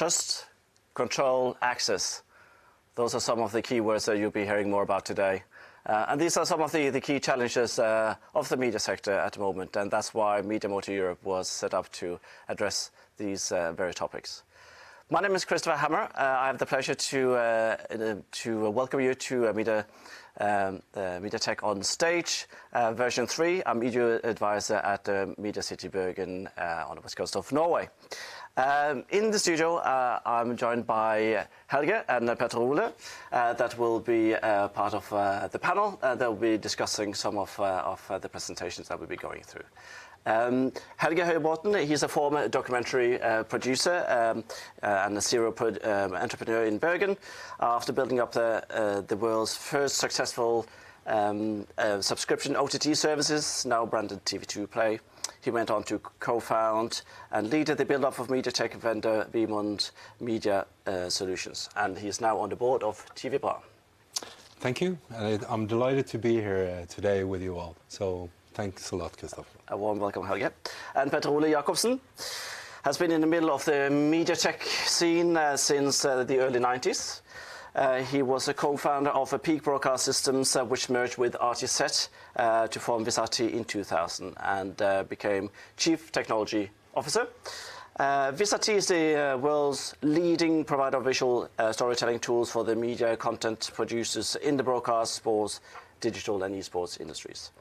Trust, control, access. Those are some of the key words that you'll be hearing more about today. And these are some of the key challenges of the media sector at the moment, and that's why MediaMotorEurope was set up to address these very topics. My name is Christopher Hammer. I have the pleasure to welcome you to MediaTech on Stage, version 3. I'm media advisor at Media City Bergen on the west coast of Norway. In the studio, I'm joined by Helge and Petter Ole that will be part of the panel. They'll be discussing some of the presentations that we'll be going through. Helge Høybråten, he's a former documentary producer and a serial entrepreneur in Bergen. After building up the world's first successful subscription OTT services, now branded TV2 Play, he went on to co-found and lead the build-up of MediaTech vendor Vemund Media Solutions, and he is now on the board of TV Bra. Thank you. I'm delighted to be here today with you all. So thanks a lot, Christopher. A warm welcome, Helge. And Petter Ole Jacobsen has been in the middle of the MediaTech scene since the early 90s. He was a co-founder of Peak Broadcast Systems, which merged with RTZ to form Visati in 2000 and became Chief Technology Officer. Visati is the world's leading provider of visual storytelling tools for the media content producers in the broadcast, sports, digital and esports industries.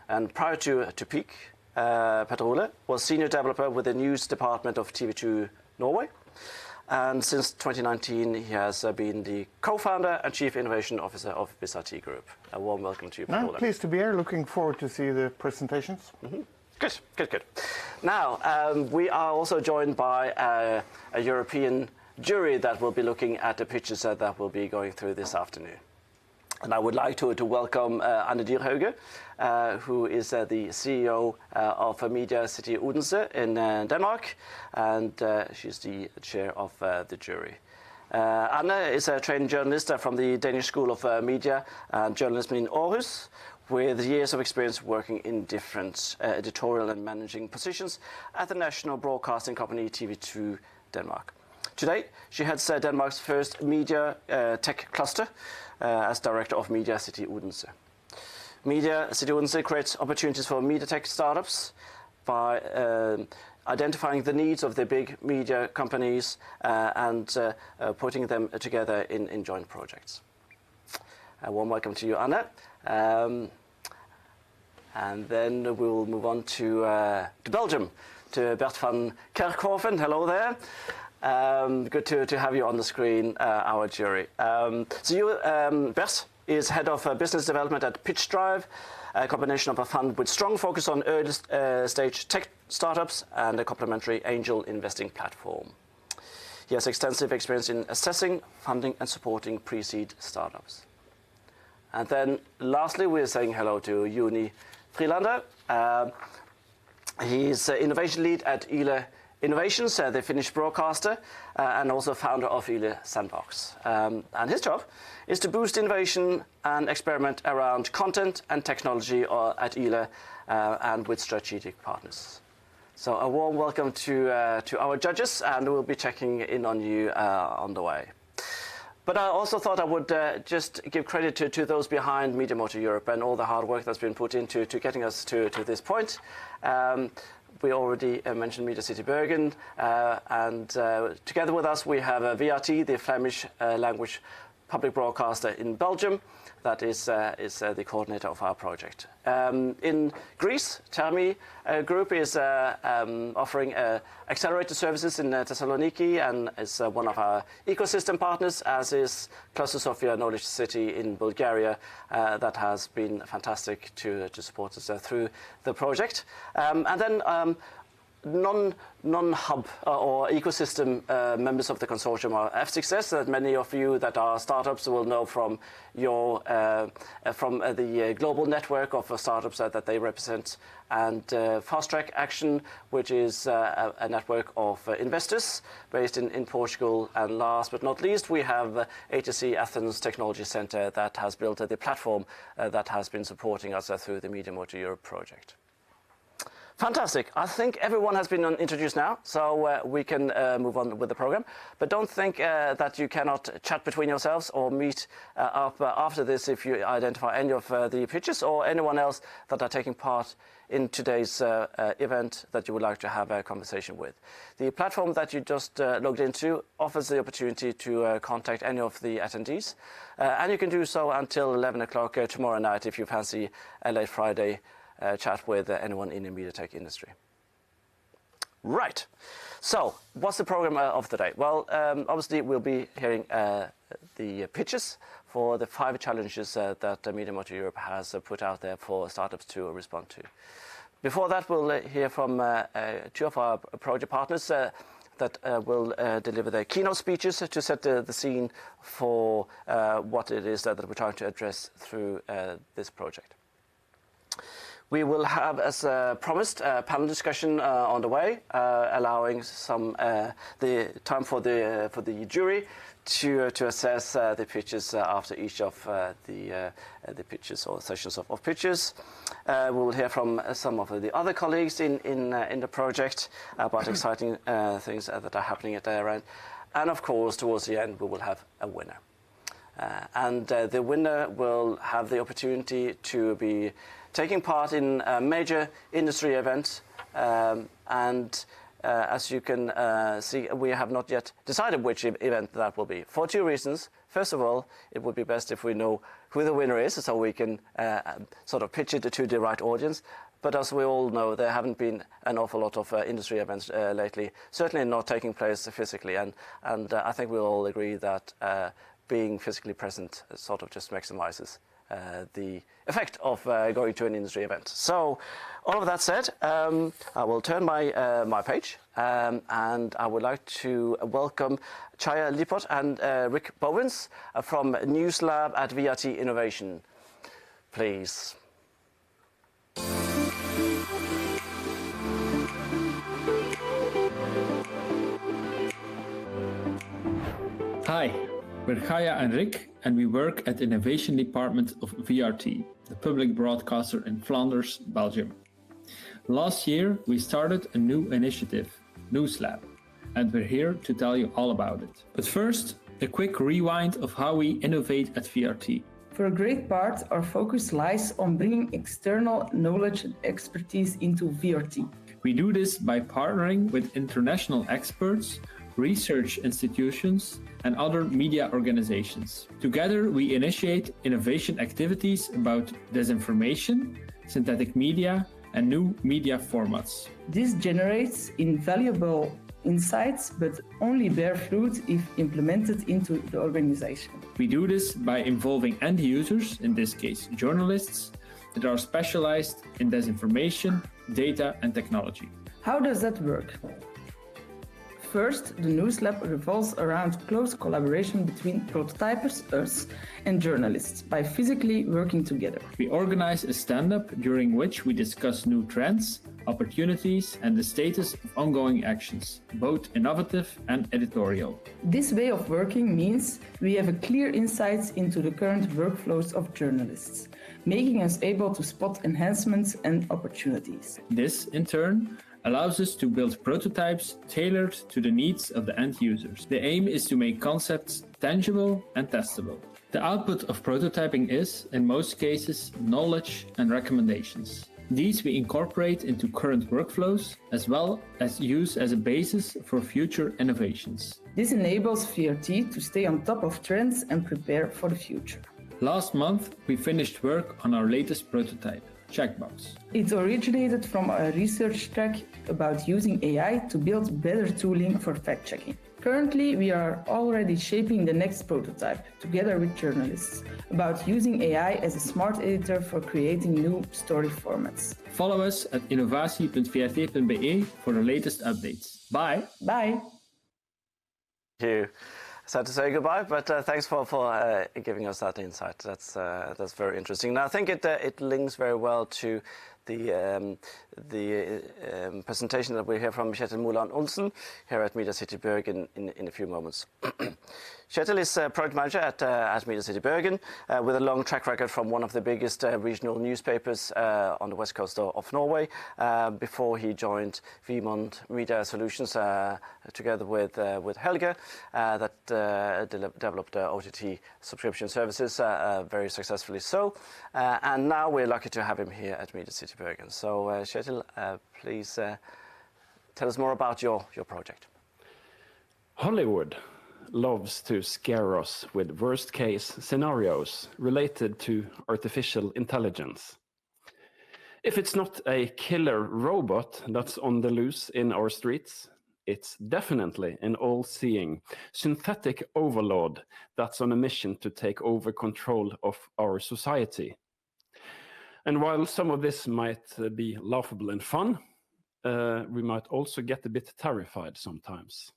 And prior to Peak, Petter Ole was Senior Developer with the News Department of TV2 Norway. And since 2019, he has been the co-founder and Chief Innovation Officer of Visati Group. A warm welcome to you, Petter Ole. Pleased to be here. Looking forward to see the presentations. Mm-hmm. Good. Now, we are also joined by a European jury that will be looking at the pictures that we'll be going through this afternoon. And I would like to welcome Anne Dyrhauge, who is the CEO of Media City Odense in Denmark, and she's the chair of the jury. Anne is a trained journalist from the Danish School of Media and Journalism in Aarhus, with years of experience working in different editorial and managing positions at the national broadcasting company TV2 Denmark. Today, she heads Denmark's first media tech cluster as director of Media City Odense. Media City Odense creates opportunities for media tech startups by identifying the needs of the big media companies and putting them together in joint projects. A warm welcome to you, Anne. And then we will move on to Belgium, to Bert van Kerkhoven. Hello there. Good to have you on the screen, our jury. So you, Bert, is head of business development at Pitch Drive, a combination of a fund with strong focus on early stage tech startups and a complementary angel investing platform. He has extensive experience in assessing, funding and supporting pre-seed startups. And then lastly, we're saying hello to Juni Frilander. He's innovation lead at Ile Innovations, the Finnish broadcaster, and also founder of Ile Sandbox. And his job is to boost innovation and experiment around content and technology at Ile and with strategic partners. So a warm welcome to our judges, and we'll be checking in on you on the way. But I also thought I would just give credit to those behind MediaMotorEurope and all the hard work that's been put into getting us to this point. We already mentioned Media City Bergen, and together with us we have VRT, the Flemish language public broadcaster in Belgium, that is the coordinator of our project. In Greece, Termi Group is offering accelerator services in Thessaloniki and is one of our ecosystem partners, as is Cluster Sofia Knowledge City in Bulgaria, that has been fantastic to support us through the project. And then non-hub or ecosystem members of the consortium are F6S, that many of you that are startups will know from your the global network of startups that they represent, and Fast Track Action, which is a network of investors based in Portugal. And last but not least, we have HSC Athens Technology Center that has built the platform that has been supporting us through the MediaMotorEurope project. Fantastic. I think everyone has been introduced now, so we can move on with the program. But don't think that you cannot chat between yourselves or meet up after this if you identify any of the pitches or anyone else that are taking part in today's event that you would like to have a conversation with. The platform that you just logged into offers the opportunity to contact any of the attendees, and you can do so until 11 o'clock tomorrow night if you fancy a late Friday chat with anyone in the media tech industry. Right. So, what's the program of the day? Well, obviously we'll be hearing the pitches for the 5 challenges that MediaMotorEurope has put out there for startups to respond to. Before that, we'll hear from 2 of our project partners that will deliver their keynote speeches to set the scene for what it is that we're trying to address through this project. We will have, as promised, a panel discussion on the way, allowing the time for the jury to assess the pitches after each of the pitches or sessions of pitches. We will hear from some of the other colleagues in the project about exciting things that are happening at their end, and of course, towards the end, we will have a winner. And the winner will have the opportunity to be taking part in a major industry event, and as you can see, we have not yet decided which event that will be, for 2 reasons. First of all, it would be best if we know who the winner is, so we can sort of pitch it to the right audience. But as we all know, there haven't been an awful lot of industry events lately, certainly not taking place physically, and I think we'll all agree that being physically present sort of just maximizes the effect of going to an industry event. So, all of that said, I will turn my page, and I would like to welcome Chaya Lipot and Rick Bowens from NewsLab at VRT Innovation. Please. Hi, we're Chaya and Rick, and we work at the Innovation Department of VRT, the public broadcaster in Flanders, Belgium. Last year, we started a new initiative, NewsLab, and we're here to tell you all about it. But first, a quick rewind of how we innovate at VRT. For a great part, our focus lies on bringing external knowledge and expertise into VRT. We do this by partnering with international experts, research institutions, and other media organizations. Together, we initiate innovation activities about disinformation, synthetic media, and new media formats. This generates invaluable insights, but only bear fruit if implemented into the organization. We do this by involving end users, in this case journalists, that are specialized in disinformation, data, and technology. How does that work? First, the NewsLab revolves around close collaboration between prototypers, us, and journalists by physically working together. We organize a stand-up during which we discuss new trends, opportunities, and the status of ongoing actions, both innovative and editorial. This way of working means we have a clear insight into the current workflows of journalists, making us able to spot enhancements and opportunities. This, in turn, allows us to build prototypes tailored to the needs of the end users. The aim is to make concepts tangible and testable. The output of prototyping is, in most cases, knowledge and recommendations. These we incorporate into current workflows, as well as use as a basis for future innovations. This enables VRT to stay on top of trends and prepare for the future. Last month, we finished work on our latest prototype, Checkbox. It originated from a research track about using AI to build better tooling for fact-checking. Currently, we are already shaping the next prototype, together with journalists, about using AI as a smart editor for creating new story formats. Follow us at innovatie.vrt.be for the latest updates. Bye! Bye! Thank you. Sad to say goodbye, but thanks for giving us that insight. That's very interesting. Now, I think it links very well to the presentation that we hear from Kjetil Moland Olsen here at Media City Berg in a few moments. Kjetil is product manager at Media City Bergen, with a long track record from one of the biggest regional newspapers on the west coast of Norway, before he joined Vemont Media Solutions together with Helge, that developed OTT subscription services very successfully so. And now we're lucky to have him here at Media City Bergen. So Kjetil, please tell us more about your project. Hollywood loves to scare us with worst-case scenarios related to artificial intelligence. If it's not a killer robot that's on the loose in our streets, it's definitely an all-seeing synthetic overlord that's on a mission to take over control of our society. And while some of this might be laughable and fun, we might also get a bit terrified sometimes.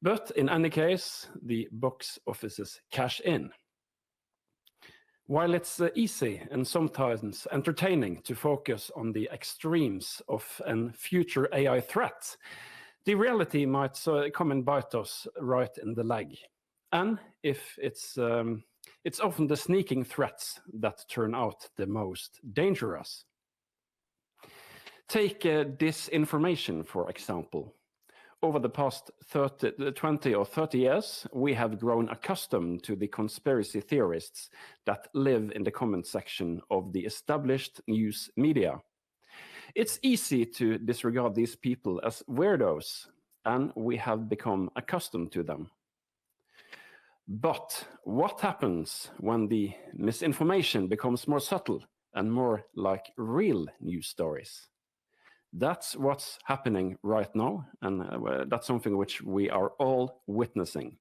But in any case, the box offices cash in. While it's easy and sometimes entertaining to focus on the extremes of a future AI threat, the reality might come and bite us right in the leg. And if it's often the sneaking threats that turn out the most dangerous. Take disinformation, for example. Over the past 20 or 30 years, we have grown accustomed to the conspiracy theorists that live in the comment section of the established news media. It's easy to disregard these people as weirdos, and we have become accustomed to them. But what happens when the misinformation becomes more subtle and more like real news stories? That's what's happening right now, and that's something which we are all witnessing.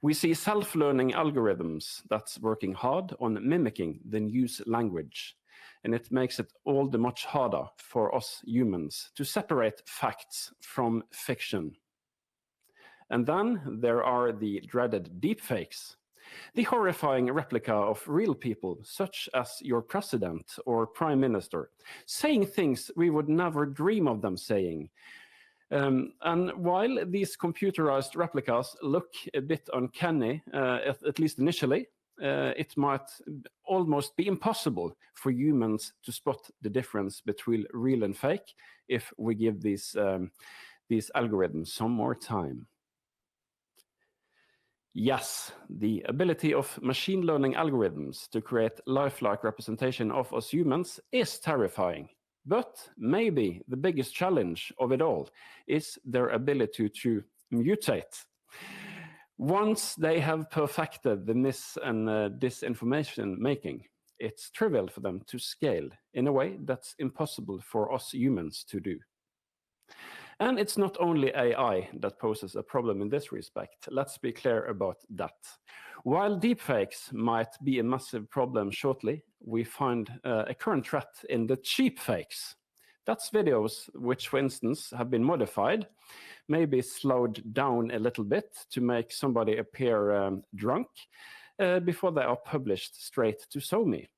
We see self-learning algorithms that's working hard on mimicking the news language, and it makes it all the much harder for us humans to separate facts from fiction. And then there are the dreaded deepfakes, the horrifying replica of real people, such as your president or prime minister, saying things we would never dream of them saying. And while these computerized replicas look a bit uncanny, at least initially, it might almost be impossible for humans to spot the difference between real and fake if we give these algorithms some more time. Yes, the ability of machine learning algorithms to create lifelike representation of us humans is terrifying. But maybe the biggest challenge of it all is their ability to mutate. Once they have perfected the mis- and disinformation making, it's trivial for them to scale in a way that's impossible for us humans to do. And it's not only AI that poses a problem in this respect. Let's be clear about that. While deepfakes might be a massive problem shortly, we find a current threat in the cheap fakes. That's videos which, for instance, have been modified, maybe slowed down a little bit to make somebody appear drunk before they are published straight to SoMe.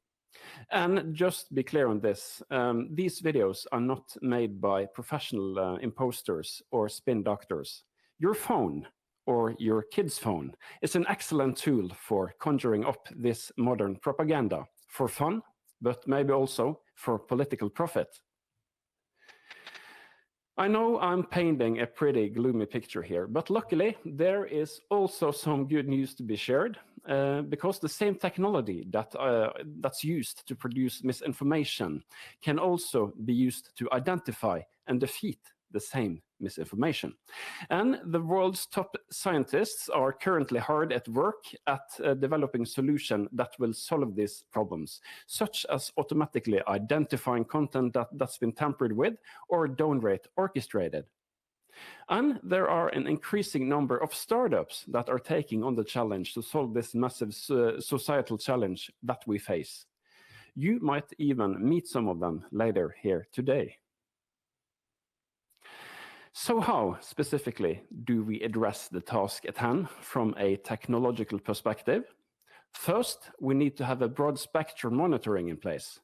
And just be clear on this, these videos are not made by professional imposters or spin doctors. Your phone or your kid's phone is an excellent tool for conjuring up this modern propaganda for fun, but maybe also for political profit. I know I'm painting a pretty gloomy picture here, but luckily there is also some good news to be shared, because the same technology that's used to produce misinformation can also be used to identify and defeat the same misinformation. And the world's top scientists are currently hard at work at developing solutions that will solve these problems, such as automatically identifying content that's been tampered with or downright orchestrated. And there are an increasing number of startups that are taking on the challenge to solve this massive societal challenge that we face. You might even meet some of them later here today. So how, specifically, do we address the task at hand from a technological perspective? First, we need to have a broad spectrum monitoring in place.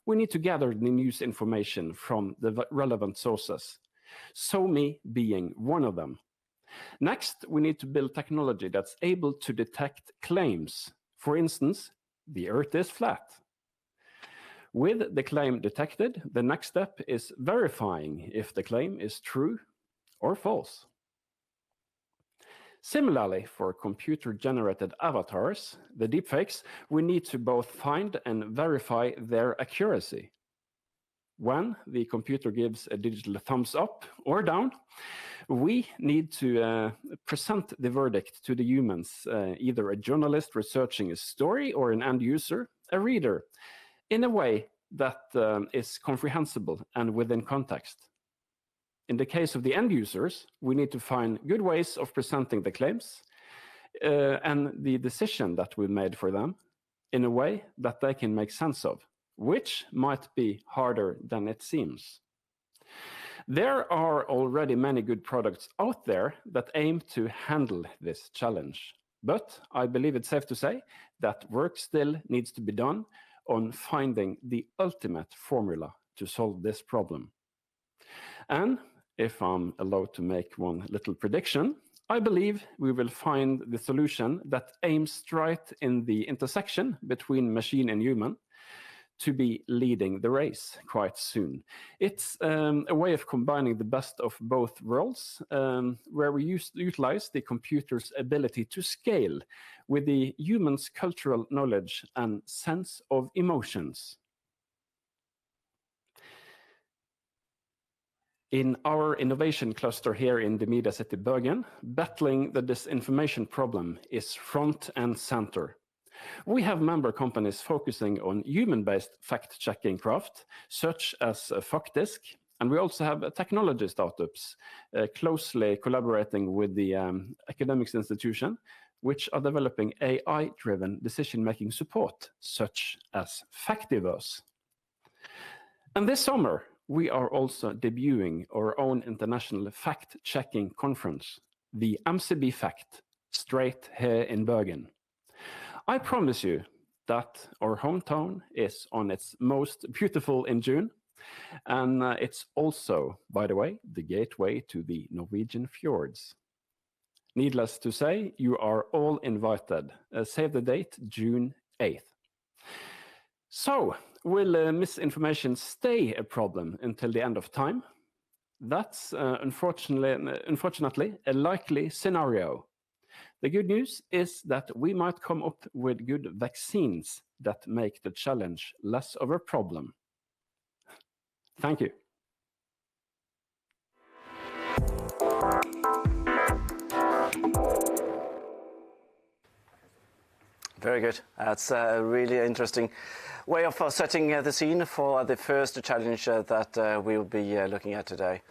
We need to gather the news information from the relevant sources, SoMe being one of them. Next, we need to build technology that's able to detect claims. For instance, the Earth is flat. With the claim detected, the next step is verifying if the claim is true or false. Similarly, for computer-generated avatars, the deepfakes, we need to both find and verify their accuracy. When the computer gives a digital thumbs up or down, we need to present the verdict to the humans, either a journalist researching a story or an end user, a reader, in a way that is comprehensible and within context. In the case of the end users, we need to find good ways of presenting the claims and the decision that we made for them in a way that they can make sense of, which might be harder than it seems. There are already many good products out there that aim to handle this challenge, but I believe it's safe to say that work still needs to be done on finding the ultimate formula to solve this problem. And if I'm allowed to make one little prediction, I believe we will find the solution that aims right in the intersection between machine and human to be leading the race quite soon. It's a way of combining the best of both worlds, where we utilize the computer's ability to scale with the human's cultural knowledge and sense of emotions. In our innovation cluster here in the Media City Bergen, battling the disinformation problem is front and center. We have member companies focusing on human-based fact-checking craft, such as Faktisk, and we also have technology startups closely collaborating with the academics institution, which are developing AI-driven decision-making support, such as Factiverse. And this summer, we are also debuting our own international fact-checking conference, the MCB Fact, straight here in Bergen. I promise you that our hometown is on its most beautiful in June, and it's also, by the way, the gateway to the Norwegian fjords. Needless to say, you are all invited. Save the date, June 8th. So, will misinformation stay a problem until the end of time? That's unfortunately a likely scenario. The good news is that we might come up with good vaccines that make the challenge less of a problem. Thank you. Very good. That's a really interesting way of setting the scene for the first challenge that we will be looking at today.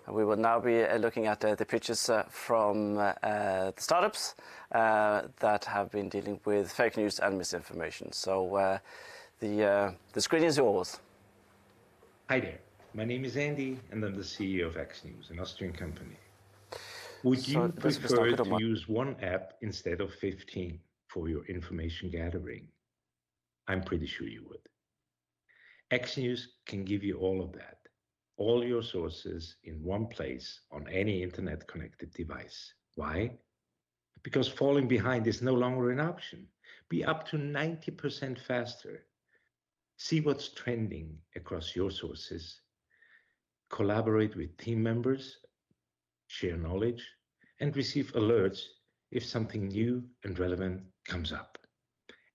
We will now be looking at the pitches from the startups that have been dealing with fake news and misinformation. So the screen is yours. Hi there. My name is Andy, and I'm the CEO of X News, an Austrian company. Would you prefer to use one app instead of 15 for your information gathering? I'm pretty sure you would. X News can give you all of that, all your sources in one place on any internet-connected device. Why? Because falling behind is no longer an option. Be up to 90% faster. See what's trending across your sources. Collaborate with team members, share knowledge, and receive alerts if something new and relevant comes up.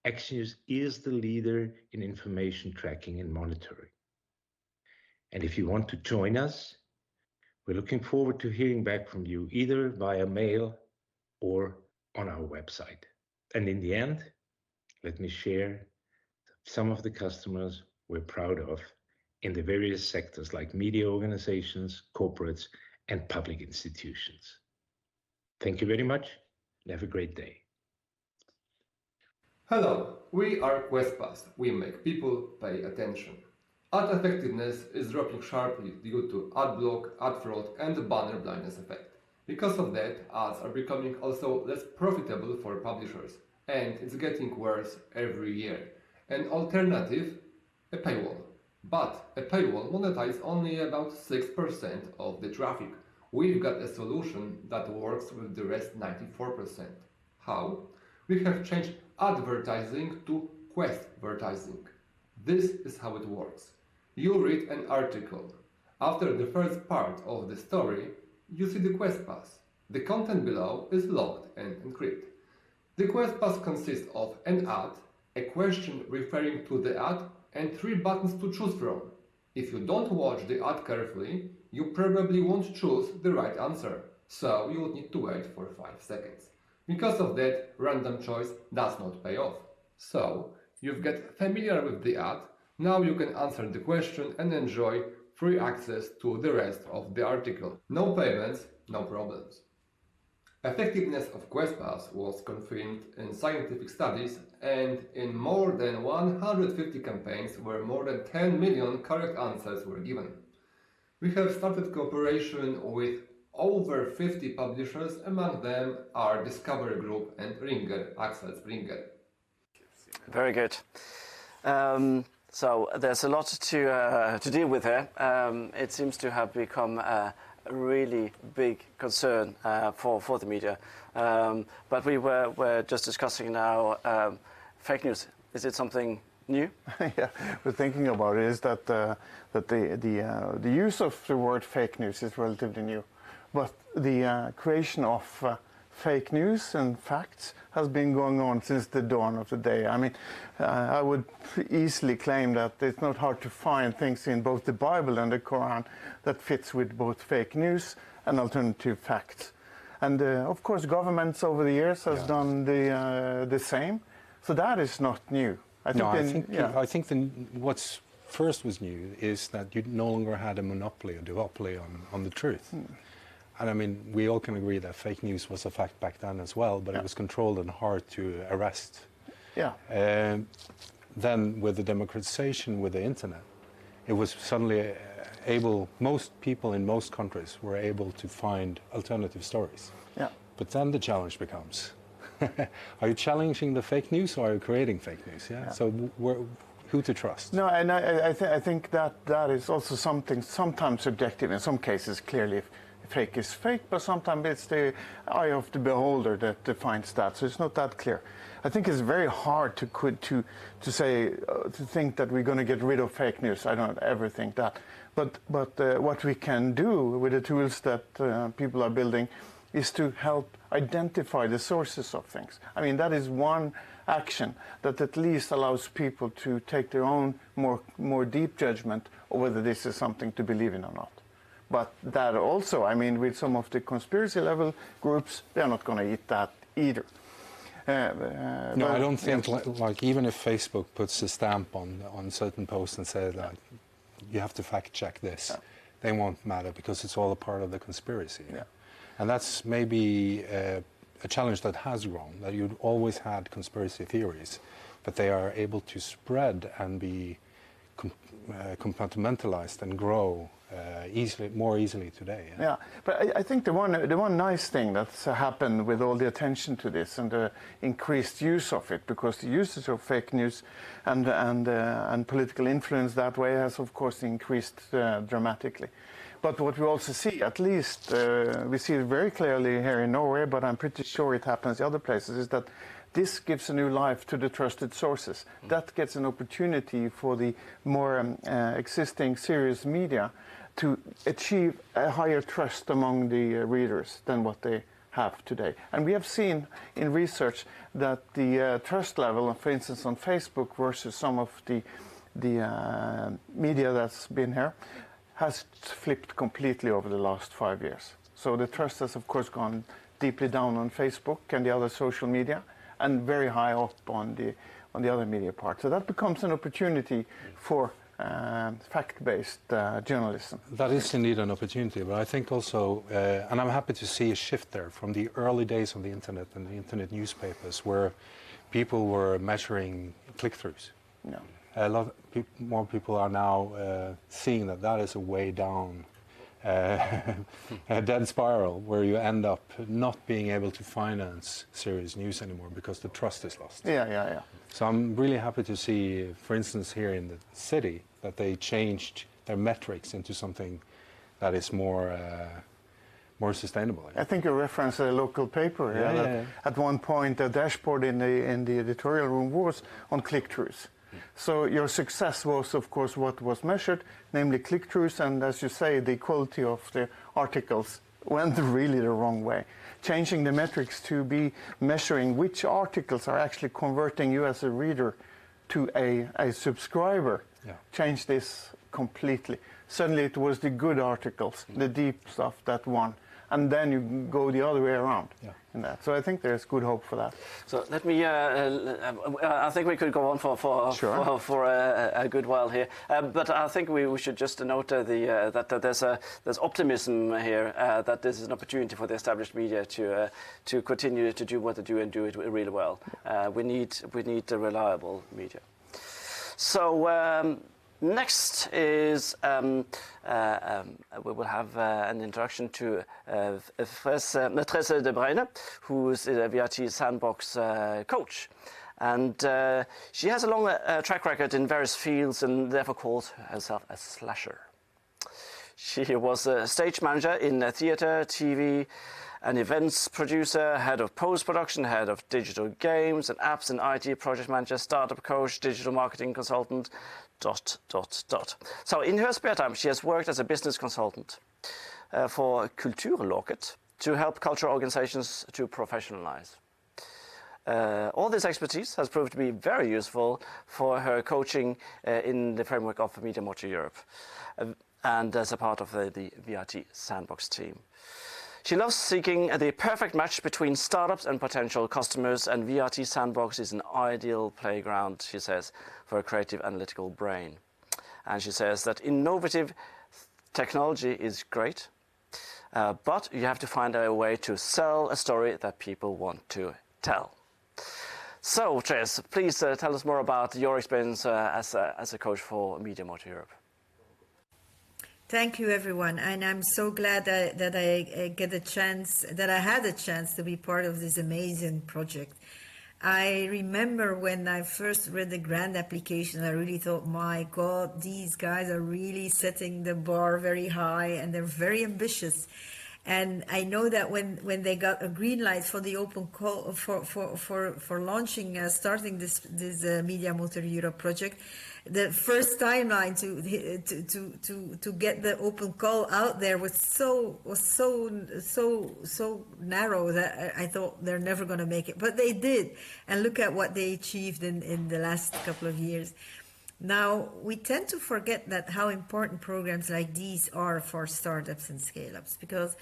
X News is the leader in information tracking and monitoring. And if you want to join us, we're looking forward to hearing back from you either via mail or on our website. And in the end, let me share some of the customers we're proud of in the various sectors like media organizations, corporates, and public institutions. Thank you very much and have a great day. Hello, we are QuestPass. We make people pay attention. Ad effectiveness is dropping sharply due to ad block, ad fraud, and the banner blindness effect. Because of that, ads are becoming also less profitable for publishers, and it's getting worse every year. An alternative, a paywall. But a paywall monetizes only about 6% of the traffic, we've got a solution that works with the rest 94%. How? We have changed advertising to questvertising. This is how it works. You read an article. After the first part of the story, you see the quest path. The content below is logged and encrypted. The quest path consists of an ad, a question referring to the ad, and 3 buttons to choose from. If you don't watch the ad carefully, you probably won't choose the right answer, so you would need to wait for 5 seconds. Because of that, random choice does not pay off. So, you've got familiar with the ad, now you can answer the question and enjoy free access to the rest of the article. No payments, no problems. Effectiveness of QuestPass was confirmed in scientific studies and in more than 150 campaigns where more than 10 million correct answers were given. We have started cooperation with over 50 publishers, among them are Discovery Group and Ringer, Axel Springer. Very good. So there's a lot to deal with here. It seems to have become a really big concern for the media. But we were just discussing now fake news. Is it something new? Yeah, we're thinking about it is that the use of the word fake news is relatively new, but the creation of fake news and facts has been going on since the dawn of the day. I mean, I would easily claim that it's not hard to find things in both the Bible and the Quran that fits with both fake news and alternative facts. And of course, governments over the years has done the same. So that is not new. I think what's first was new is that you no longer had a monopoly or duopoly on the truth. And I mean, we all can agree that fake news was a fact back then as well, but it was controlled and hard to arrest. Yeah. Then with the democratization with the internet, it was suddenly most people in most countries were able to find alternative stories. Yeah. But then the challenge becomes, are you challenging the fake news or are you creating fake news? Yeah. So who to trust? No, and I think that is also something sometimes subjective. In some cases, clearly, fake is fake, but sometimes it's the eye of the beholder that defines that. So it's not that clear. I think it's very hard to think that we're going to get rid of fake news. I don't ever think that. But what we can do with the tools that people are building is to help identify the sources of things. I mean, that is one action that at least allows people to take their own more deep judgment of whether this is something to believe in or not. But that also, I mean, with some of the conspiracy level groups, they're not going to eat that either. No, I don't think, like even if Facebook puts a stamp on certain posts and says that you have to fact check this, they won't matter because it's all a part of the conspiracy. Yeah. And that's maybe a challenge that has grown, that you've always had conspiracy theories, but they are able to spread and be compartmentalized and grow more easily today. Yeah, but I think the one nice thing that's happened with all the attention to this and the increased use of it, because the usage of fake news and political influence that way has of course increased dramatically. But what we also see, at least we see it very clearly here in Norway, but I'm pretty sure it happens in other places, is that this gives a new life to the trusted sources. That gets an opportunity for the more existing serious media to achieve a higher trust among the readers than what they have today. And we have seen in research that the trust level, for instance, on Facebook versus some of the media that's been here, has flipped completely over the last 5 years. So the trust has, of course, gone deeply down on Facebook and the other social media, and very high up on the other media part. So that becomes an opportunity for fact-based journalism. That is indeed an opportunity, but I think also, and I'm happy to see a shift there from the early days of the internet and the internet newspapers, where people were measuring click-throughs. Yeah. A lot more people are now seeing that is a way down a dead spiral where you end up not being able to finance serious news anymore because the trust is lost. Yeah. So I'm really happy to see, for instance, here in the city, that they changed their metrics into something that is more more sustainable. I think you referenced a local paper. Yeah. At one point, the dashboard in the editorial room was on click-throughs. So your success was, of course, what was measured, namely click-throughs, and as you say, the quality of the articles went really the wrong way. Changing the metrics to be measuring which articles are actually converting you as a reader to a subscriber changed this completely. Suddenly it was the good articles, the deep stuff that won. And then you go the other way around in that. So I think there's good hope for that. So let me, I think we could go on for a good while here. But I think we should just note that there's optimism here, that this is an opportunity for the established media to continue to do what they do and do it really well. We need a reliable media. So next is we will have an introduction to Maîtresse de Bleue, who is a VRT Sandbox coach. And she has a long track record in various fields and therefore calls herself a slasher. She was a stage manager in theatre, TV, an events producer, head of post-production, head of digital games and apps and IT project manager, startup coach, digital marketing consultant, ... So in her spare time, she has worked as a business consultant for Kulturloket to help cultural organizations to professionalize. All this expertise has proved to be very useful for her coaching in the framework of MediaMotorEurope and as a part of the VRT Sandbox team. She loves seeking the perfect match between startups and potential customers, and VRT Sandbox is an ideal playground, she says, for a creative analytical brain. And she says that innovative technology is great, but you have to find a way to sell a story that people want to tell. So, Tres, please tell us more about your experience as a coach for MediaMotorEurope. Thank you, everyone, and I'm so glad that I had a chance to be part of this amazing project. I remember when I first read the grant application, I really thought, my God, these guys are really setting the bar very high and they're very ambitious. And I know that when they got a green light for the open call for launching, starting this MediaMotorEurope project, the first timeline to get the open call out there was so narrow that I thought they're never going to make it, but they did, and look at what they achieved in the last couple of years. Now we tend to forget that how important programs like these are for startups and scale-ups, because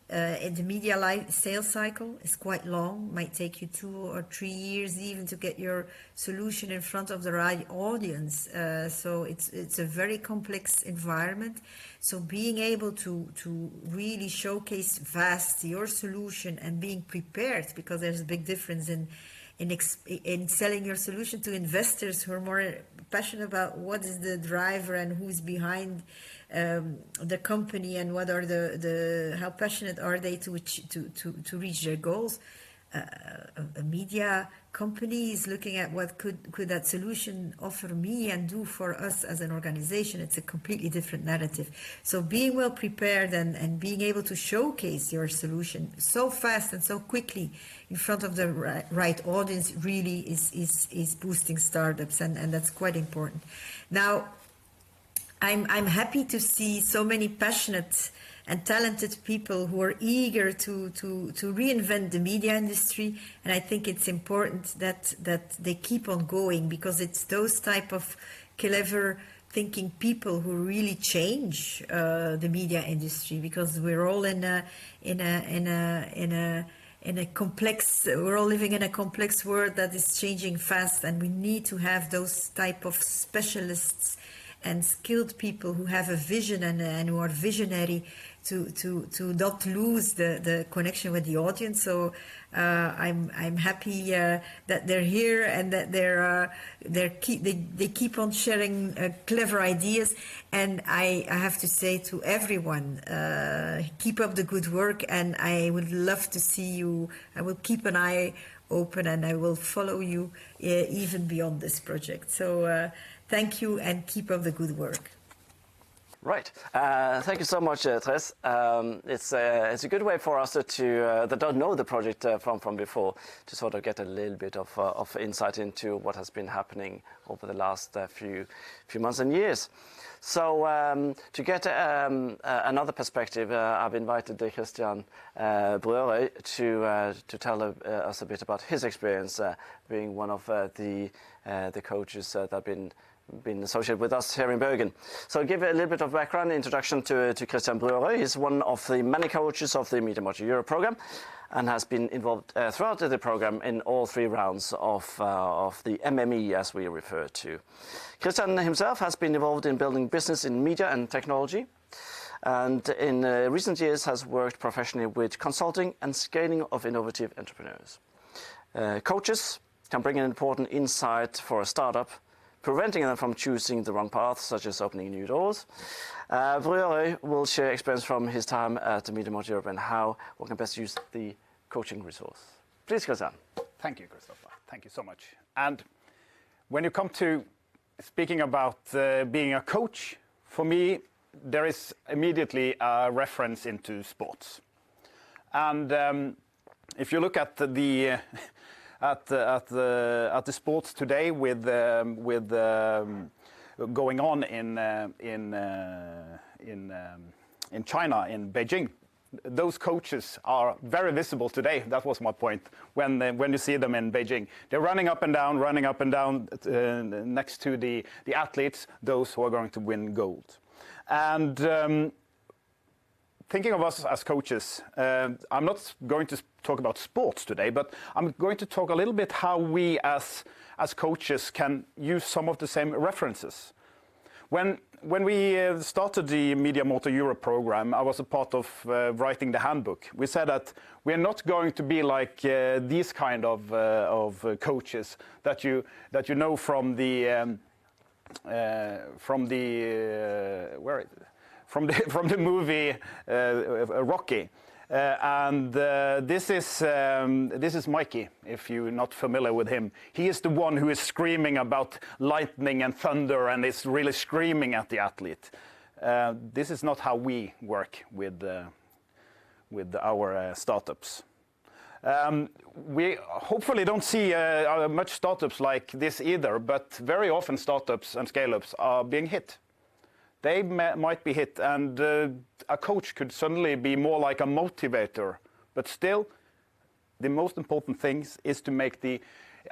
in the media sales cycle is quite long, might take you 2 or 3 years even to get your solution in front of the right audience. So it's a very complex environment. So being able to really showcase fast your solution and being prepared, because there's a big difference in selling your solution to investors who are more passionate about what is the driver and who's behind the company and what are how passionate are they to reach their goals. A media company is looking at what could that solution offer me and do for us as an organization. It's a completely different narrative. So being well prepared and being able to showcase your solution so fast and so quickly in front of the right audience really is boosting startups, and that's quite important. Now, I'm happy to see so many passionate and talented people who are eager to reinvent the media industry, and I think it's important that they keep on going, because it's those type of clever thinking people who really change the media industry, because we're all we're all living in a complex world that is changing fast, and we need to have those type of specialists and skilled people who have a vision and who are visionary to not lose the connection with the audience. So I'm happy that they're here and that they keep on sharing clever ideas. And I have to say to everyone, keep up the good work, and I would love to see you. I will keep an eye open and I will follow you even beyond this project. So thank you and keep up the good work. Right. Thank you so much, Tres. It's a good way for us that don't know the project from before to sort of get a little bit of insight into what has been happening over the last few months and years. So to get another perspective, I've invited Christian Bleue to tell us a bit about his experience being one of the coaches that have been associated with us here in Bergen. So I'll give a little bit of background, introduction to Christian Bleue. He's one of the many coaches of the MediaMotorEurope program and has been involved throughout the program in all 3 rounds of the MME, as we refer to. Christian himself has been involved in building business in media and technology, and in recent years has worked professionally with consulting and scaling of innovative entrepreneurs. Coaches can bring an important insight for a startup, preventing them from choosing the wrong path, such as opening new doors. Bleue will share experience from his time at MediaMotorEurope and how one can best use the coaching resource. Please, Christian. Thank you, Christopher. Thank you so much. And when you come to speaking about being a coach, for me, there is immediately a reference into sports. And if you look at the sports today with going on in China, in Beijing, those coaches are very visible today. That was my point. When you see them in Beijing, they're running up and down next to the athletes, those who are going to win gold. And thinking of us as coaches, I'm not going to talk about sports today, but I'm going to talk a little bit how we as coaches can use some of the same references. When we started the MediaMotorEurope program, I was a part of writing the handbook. We said that we're not going to be like these kind of coaches that you know from the movie Rocky. This is Mikey, if you're not familiar with him. He is the one who is screaming about lightning and thunder and is really screaming at the athlete. This is not how we work with our startups. We hopefully don't see much startups like this either, but very often startups and scale-ups are being hit. They might be hit, and a coach could suddenly be more like a motivator. But still, the most important thing is to make the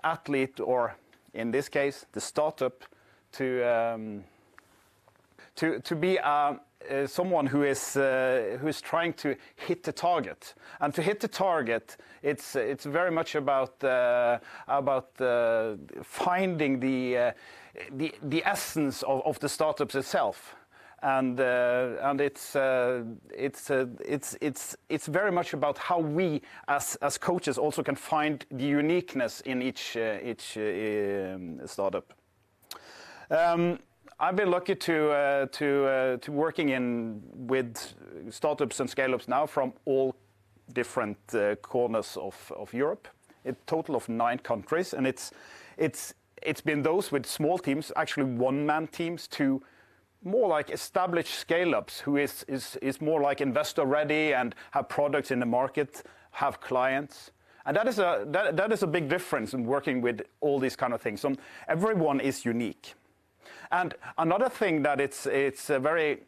athlete, or in this case, the startup, to be someone who is trying to hit the target. And to hit the target, it's very much about finding the essence of the startups itself. And it's very much about how we as coaches also can find the uniqueness in each startup. I've been lucky to working with startups and scale-ups now from all different corners of Europe. A total of 9 countries, and it's been those with small teams, actually one-man teams, to more like established scale-ups who is more like investor ready and have products in the market, have clients. And that is a big difference in working with all these kind of things. So everyone is unique. And another thing that it's very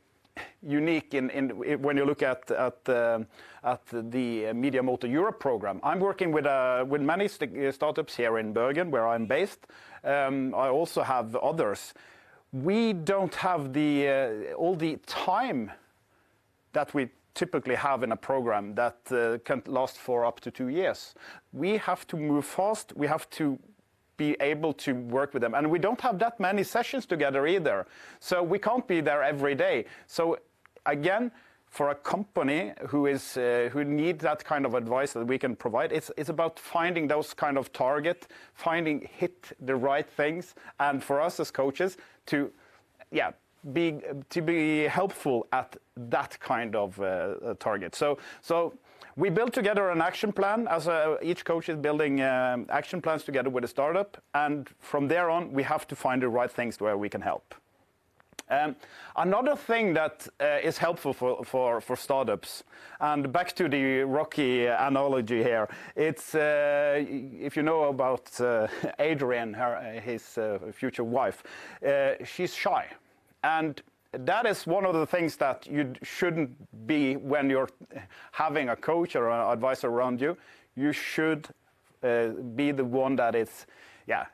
unique when you look at the MediaMotorEurope program. I'm working with many startups here in Bergen, where I'm based. I also have others. We don't have all the time that we typically have in a program that can last for up to 2 years. We have to move fast. We have to be able to work with them. And we don't have that many sessions together either. So we can't be there every day. So again, for a company who need that kind of advice that we can provide, it's about finding those kind of hit the right things, and for us as coaches to be helpful at that kind of target. So we build together an action plan, as each coach is building action plans together with a startup, and from there on we have to find the right things where we can help. Another thing that is helpful for startups, and back to the Rocky analogy here, it's if you know about Adrian, his future wife, she's shy, and that is one of the things that you shouldn't be when you're having a coach or an advisor around you. You should be the one that is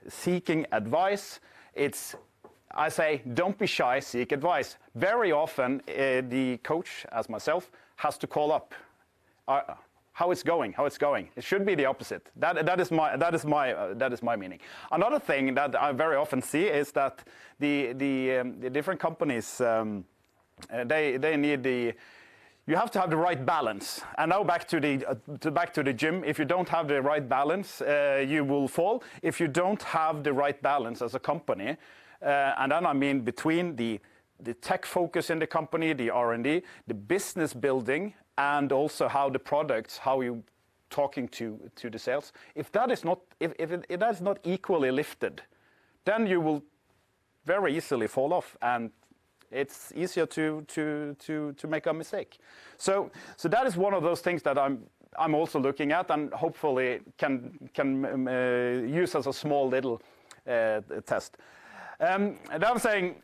seeking advice. I say, don't be shy, seek advice. Very often, the coach, as myself, has to call up how it's going. It should be the opposite. That is my meaning. Another thing that I very often see is that the different companies they need you have to have the right balance. And now back to the gym. If you don't have the right balance, you will fall. If you don't have the right balance as a company, and then I mean between the tech focus in the company, the R&D, the business building, and also how the products, how you talking to the sales. If that is not equally lifted, then you will very easily fall off, and it's easier to make a mistake. So that is one of those things that I'm also looking at, and hopefully can use as a small little test. And I'm saying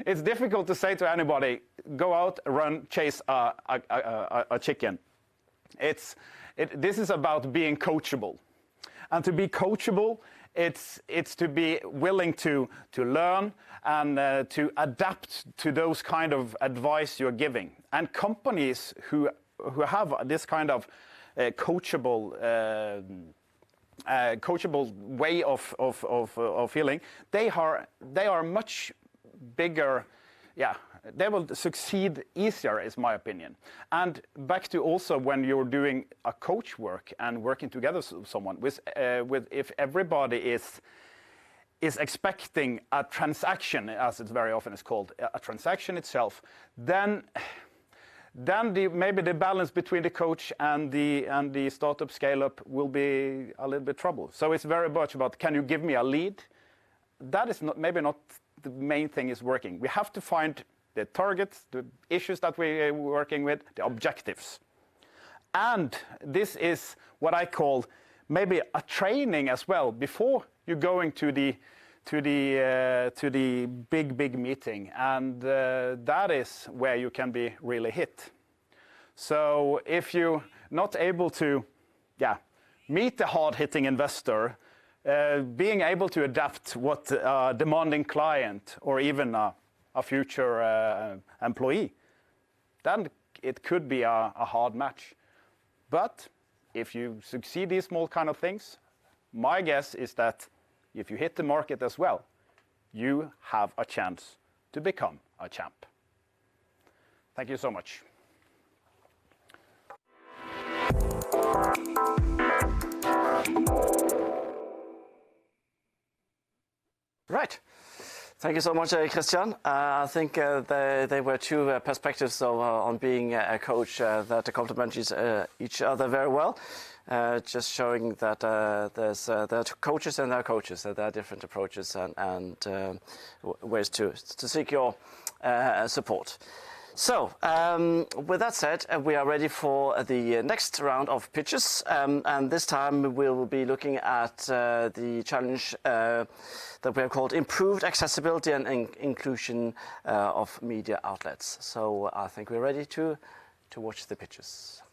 it's difficult to say to anybody, go out, run, chase a chicken. This is about being coachable, and to be coachable, it's to be willing to learn and to adapt to those kind of advice you're giving. And companies who have this kind of coachable way of feeling, they are much bigger. They will succeed easier, is my opinion. And back to also when you're doing a coach work and working together with someone, if everybody is expecting a transaction, as it very often is called, a transaction itself, then maybe the balance between the coach and the startup scale-up will be a little bit trouble. So it's very much about, can you give me a lead? That is maybe not the main thing is working. We have to find the targets, the issues that we're working with, the objectives. And this is what I call maybe a training as well before you're going to the big meeting, and that is where you can be really hit. So if you're not able to meet the hard-hitting investor, being able to adapt what a demanding client or even a future employee, then it could be a hard match. But if you succeed these small kind of things, my guess is that if you hit the market as well, you have a chance to become a champ. Thank you so much. Right. Thank you so much, Christian. I think they were two perspectives on being a coach that complement each other very well. Just showing that there are coaches and there are coaches. There are different approaches and ways to seek your support. So, with that said, we are ready for the next round of pitches. And this time we will be looking at the challenge that we have called Improved Accessibility and Inclusion of Media Outlets. So I think we're ready to watch the pitches.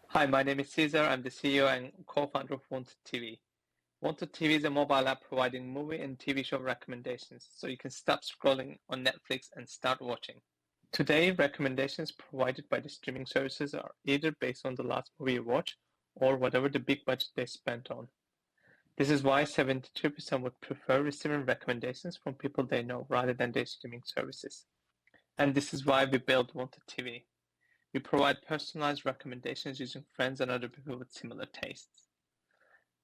Hi, my name is Cesar. I'm the CEO and co-founder of Wanted TV. Wanted TV is a mobile app providing movie and TV show recommendations, so you can stop scrolling on Netflix and start watching. Today, recommendations provided by the streaming services are either based on the last movie you watched or whatever the big budget they spent on. This is why 72% would prefer receiving recommendations from people they know rather than their streaming services. And this is why we built Wanted TV. We provide personalized recommendations using friends and other people with similar tastes.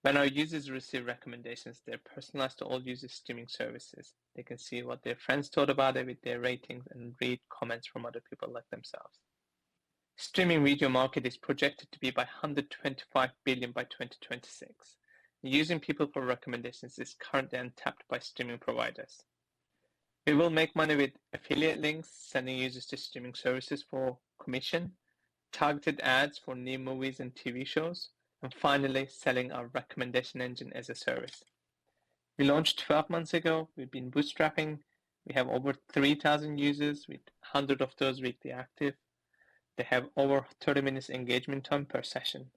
When our users receive recommendations, they're personalized to all users' streaming services. They can see what their friends thought about it with their ratings and read comments from other people like themselves. Streaming video market is projected to be by 125 billion by 2026. Using people for recommendations is currently untapped by streaming providers. We will make money with affiliate links, sending users to streaming services for commission, targeted ads for new movies and TV shows, and finally selling our recommendation engine as a service. We launched 12 months ago. We've been bootstrapping. We have over 3,000 users, with 100 of those weekly active. They have over 30 minutes engagement time per session.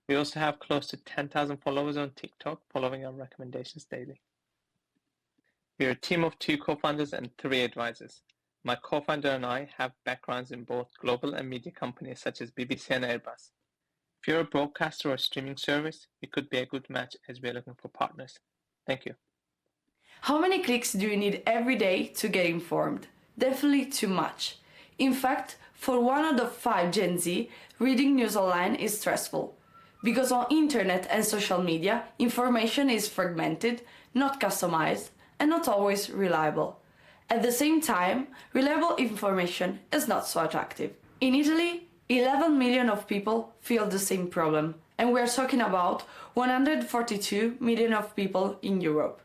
We also have close to 10,000 followers on TikTok following our recommendations daily. We are a team of 2 co-founders and 3 advisors. My co-founder and I have backgrounds in both global and media companies such as BBC and Airbus. If you're a broadcaster or a streaming service, we could be a good match as we're looking for partners. Thank you. How many clicks do you need every day to get informed? Definitely too much. In fact, for 1 out of 5 Gen Z, reading news online is stressful. Because on internet and social media, information is fragmented, not customized, and not always reliable. At the same time, reliable information is not so attractive. In Italy, 11 million of people feel the same problem, and we're talking about 142 million of people in Europe.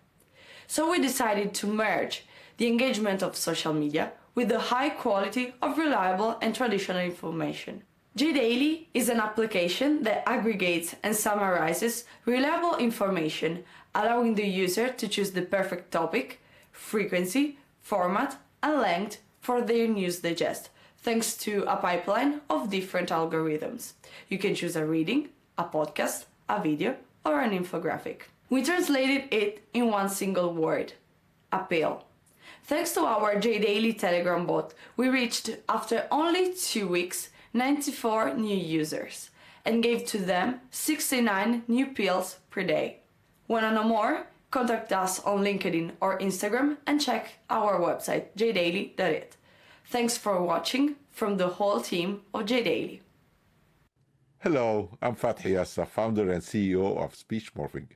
So we decided to merge the engagement of social media with the high quality of reliable and traditional information. JDaily is an application that aggregates and summarizes reliable information, allowing the user to choose the perfect topic, frequency, format, and length for their news digest, thanks to a pipeline of different algorithms. You can choose a reading, a podcast, a video, or an infographic. We translated it in one single word: appeal. Thanks to our JDaily Telegram bot, we reached, after only 2 weeks, 94 new users and gave to them 69 new pills per day. Wanna know more? Contact us on LinkedIn or Instagram and check our website, jdaily.it. Thanks for watching from the whole team of JDaily. Hello, I'm Fatih Yassa, founder and CEO of Speech Morphing.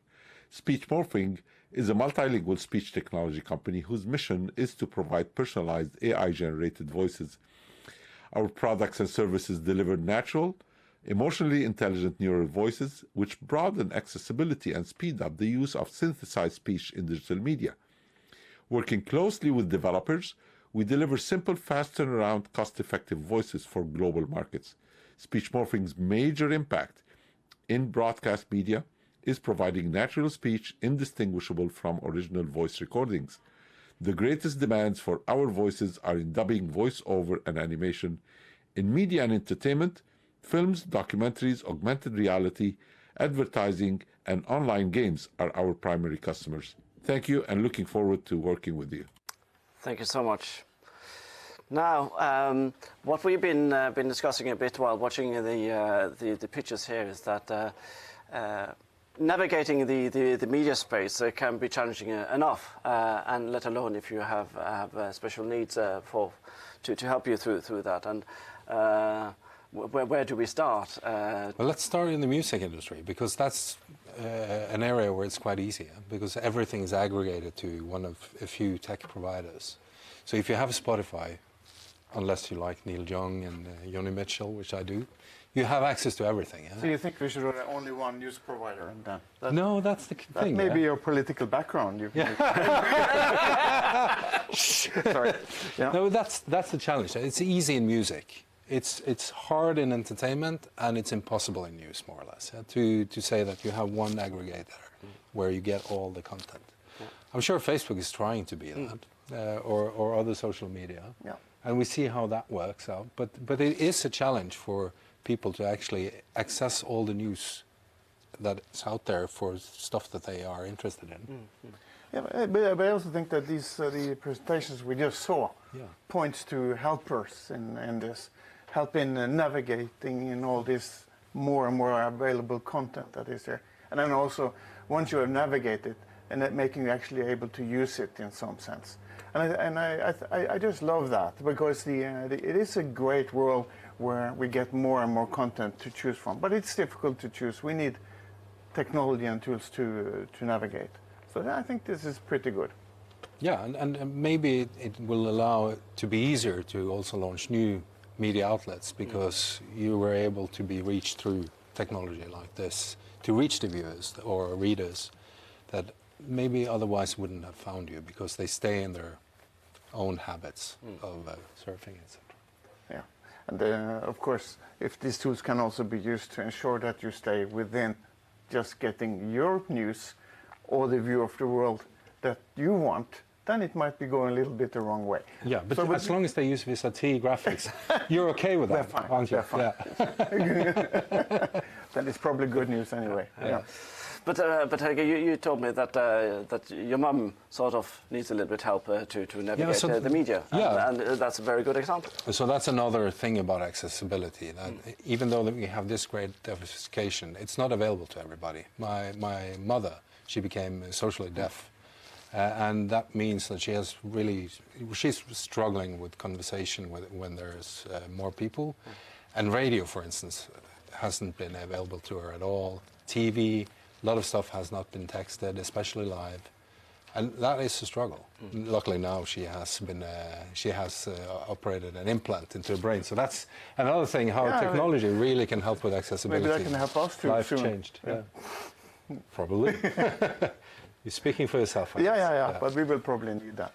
Speech Morphing is a multilingual speech technology company whose mission is to provide personalized AI-generated voices. Our products and services deliver natural, emotionally intelligent neural voices which broaden accessibility and speed up the use of synthesized speech in digital media. Working closely with developers, we deliver simple, fast turnaround, cost-effective voices for global markets. Speech Morphing's major impact in broadcast media is providing natural speech indistinguishable from original voice recordings. The greatest demands for our voices are in dubbing, voiceover, and animation. In media and entertainment, films, documentaries, augmented reality, advertising, and online games are our primary customers. Thank you, and looking forward to working with you. Thank you so much. Now, what we've been discussing a bit while watching the pictures here is that navigating the media space can be challenging enough, and let alone if you have special needs to help you through that. And where do we start? Well, let's start in the music industry, because that's an area where it's quite easy, because everything is aggregated to one of a few tech providers. So if you have Spotify, unless you like Neil Young and Joni Mitchell, which I do, you have access to everything. Yeah? So you think we should have only one news provider? And no, that's the thing. That may be your political background. Sorry. Yeah. No, that's the challenge. It's easy in music. It's hard in entertainment, and it's impossible in news, more or less, to say that you have one aggregator where you get all the content. Yeah. I'm sure Facebook is trying to be that, or other social media. Yeah. And we see how that works out. But it is a challenge for people to actually access all the news that's out there for stuff that they are interested in. Yeah, but I also think that the presentations we just saw points to helpers in this, helping navigating in all this more and more available content that is there. And then also, once you have navigated, and that making you actually able to use it in some sense. And I just love that, because it is a great world where we get more and more content to choose from. But it's difficult to choose. We need technology and tools to navigate. So I think this is pretty good. Yeah, and maybe it will allow it to be easier to also launch new media outlets, because you were able to be reached through technology like this, to reach the viewers or readers that maybe otherwise wouldn't have found you, because they stay in their own habits of surfing, etc. Yeah, and of course, if these tools can also be used to ensure that you stay within just getting your news or the view of the world that you want, then it might be going a little bit the wrong way. Yeah, but so as long as they use Visa-T graphics, you're okay with that, fine, aren't you? Fine. Yeah. Then it's probably good news anyway. Yeah. But Helge, you told me that that your mum sort of needs a little bit help to navigate the media, and that's a very good example. So that's another thing about accessibility. That even though we have this great diversification, it's not available to everybody. My mother, she became socially deaf, and that means that she's struggling with conversation when there's more people, and radio, for instance, hasn't been available to her at all. TV. A lot of stuff has not been texted, especially live, and that is a struggle. Luckily now she has operated an implant into her brain, so that's another thing how technology really can help with accessibility. Maybe that can help us too. Life soon. changed, probably. You're speaking for yourself. Yeah. But we will probably need that.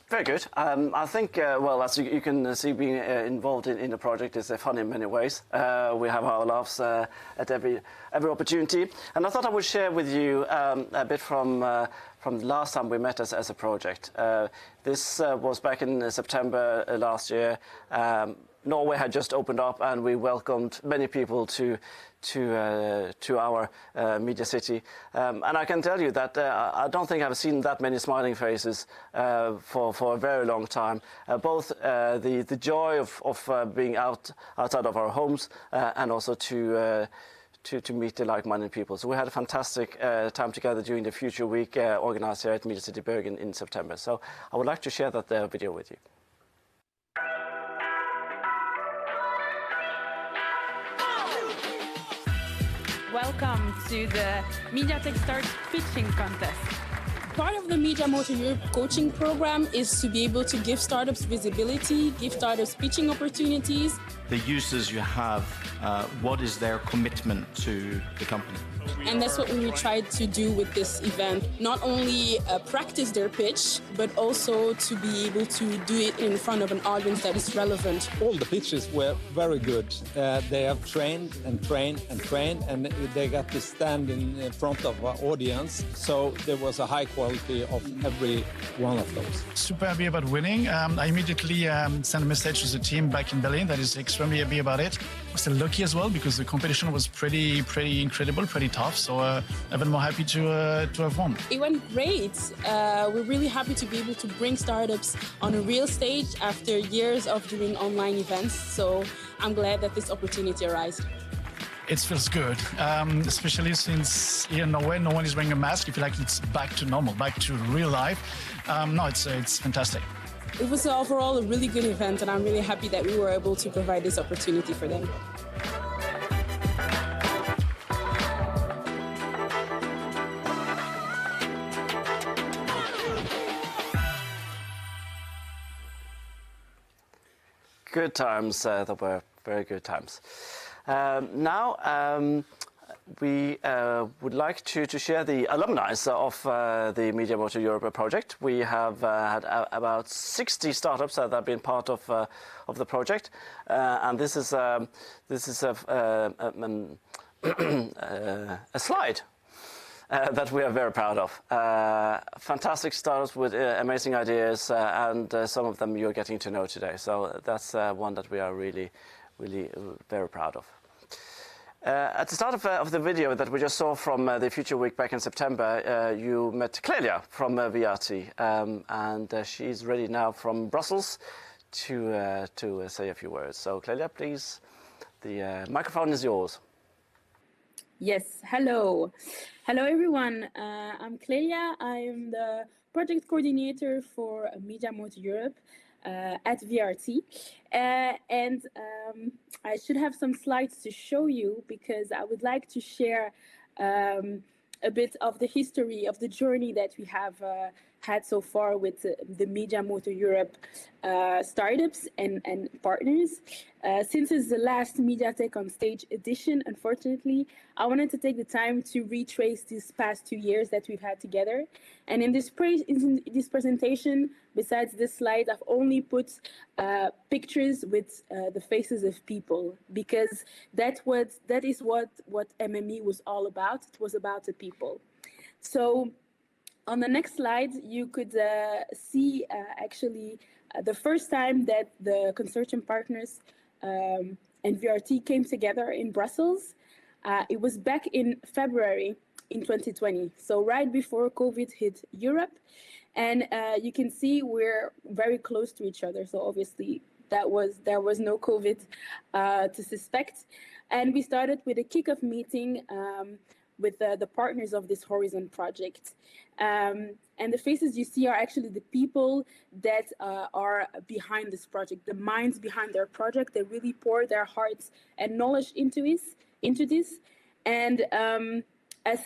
Very good. I think, well, as you can see, being involved in the project is fun in many ways. We have our laughs at every opportunity. And I thought I would share with you a bit from the last time we met as a project. This was back in September last year. Norway had just opened up, and we welcomed many people to our media city, and I can tell you that I don't think I've seen that many smiling faces for a very long time. Both the joy of being outside of our homes and also to meet the like-minded people. So we had a fantastic time together during the Future Week organised here at Media City Bergen in September. So I would like to share that video with you. Welcome to the MediaTech Starts Pitching Contest. Part of the MediaMotorEurope coaching program is to be able to give startups visibility, give startups pitching opportunities. The users you have, what is their commitment to the company? And that's what we tried to do with this event. Not only practice their pitch, but also to be able to do it in front of an audience that is relevant. All the pitches were very good. They have trained, and they got to stand in front of our audience. So there was a high quality of every one of those. Super happy about winning. I immediately sent a message to the team back in Berlin that is extremely happy about it. I was lucky as well because the competition was pretty incredible, pretty tough. So even more happy to have won. It went great. We're really happy to be able to bring startups on a real stage after years of doing online events. So I'm glad that this opportunity arose. It feels good, especially since here in Norway, no one is wearing a mask. You feel like it's back to normal, back to real life. No, it's fantastic. It was overall a really good event, and I'm really happy that we were able to provide this opportunity for them. Good times, that were very good times. Now, we would like to share the alumni of the MediaMotorEurope project. We have had about 60 startups that have been part of the project, and this is a slide that we are very proud of. Fantastic startups with amazing ideas, and some of them you're getting to know today. So that's one that we are really very proud of. At the start of the video that we just saw from the Future Week back in September, you met Clelia from VRT, and she's ready now from Brussels to say a few words. So Clelia, please, the microphone is yours. Yes, hello. Hello everyone, I'm Clelia. I'm the project coordinator for MediaMotorEurope at VRT. And I should have some slides to show you because I would like to share a bit of the history of the journey that we have had so far with the MediaMotorEurope startups and partners. Since it's the last MediaTech on Stage edition, unfortunately, I wanted to take the time to retrace these past 2 years that we've had together. And in this presentation, besides this slide, I've only put pictures with the faces of people, because that is what MME was all about. It was about the people. So on the next slide, you could see actually the first time that the consortium partners and VRT came together in Brussels. It was back in February in 2020, so right before COVID hit Europe. And you can see we're very close to each other. So obviously there was no COVID to suspect. And we started with a kickoff meeting with the partners of this Horizon project. And the faces you see are actually the people that are behind this project, the minds behind their project. They really pour their hearts and knowledge into this. And as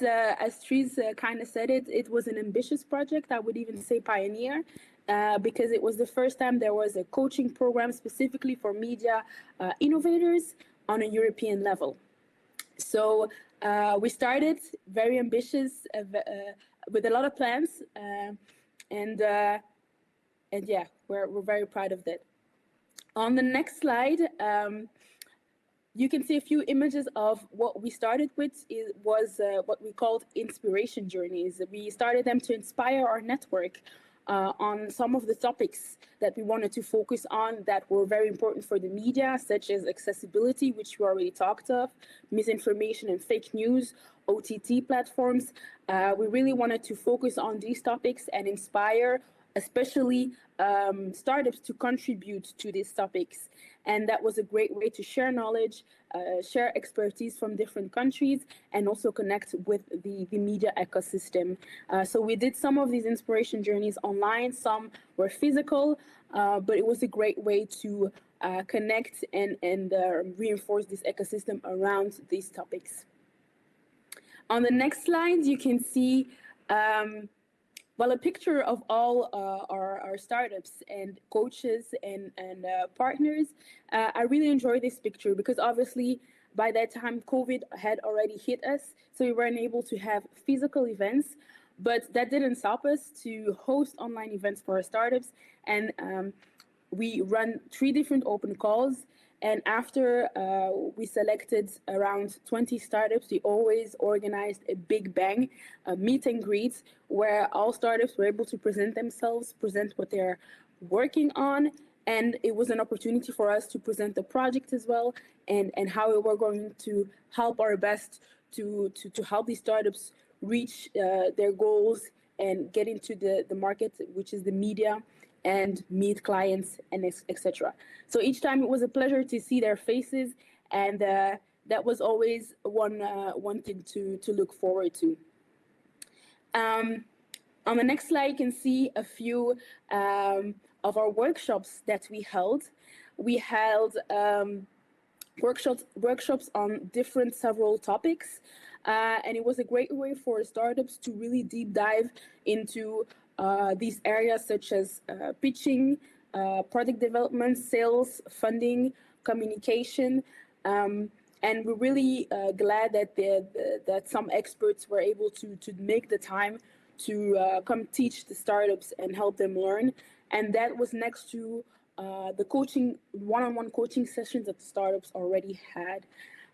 Therese kind of said it was an ambitious project. I would even say pioneer, because it was the first time there was a coaching program specifically for media innovators on a European level. So we started very ambitious with a lot of plans, and yeah, we're very proud of that. On the next slide, you can see a few images of what we started with. It was what we called inspiration journeys. We started them to inspire our network on some of the topics that we wanted to focus on that were very important for the media, such as accessibility, which we already talked of, misinformation and fake news, OTT platforms. We really wanted to focus on these topics and inspire, especially startups, to contribute to these topics. And that was a great way to share knowledge, share expertise from different countries, and also connect with the media ecosystem. So we did some of these inspiration journeys online, some were physical, but it was a great way to connect and reinforce this ecosystem around these topics. On the next slide, you can see well, a picture of all our startups and coaches and partners. I really enjoy this picture because obviously by that time COVID had already hit us, so we weren't able to have physical events, but that didn't stop us to host online events for our startups. And we run 3 different open calls. And after we selected around 20 startups, we always organized a big bang, a meet and greet, where all startups were able to present themselves, present what they're working on. And it was an opportunity for us to present the project as well, and how we were going to help our best to help these startups reach their goals and get into the market, which is the media, and meet clients, and etc. So each time it was a pleasure to see their faces, and that was always one thing to look forward to. On the next slide, you can see a few of our workshops that we held. We held workshops on several topics, and it was a great way for startups to really deep dive into these areas such as pitching, product development, sales, funding, communication, and we're really glad that some experts were able to make the time to come teach the startups and help them learn. And that was next to the one-on-one coaching sessions that the startups already had.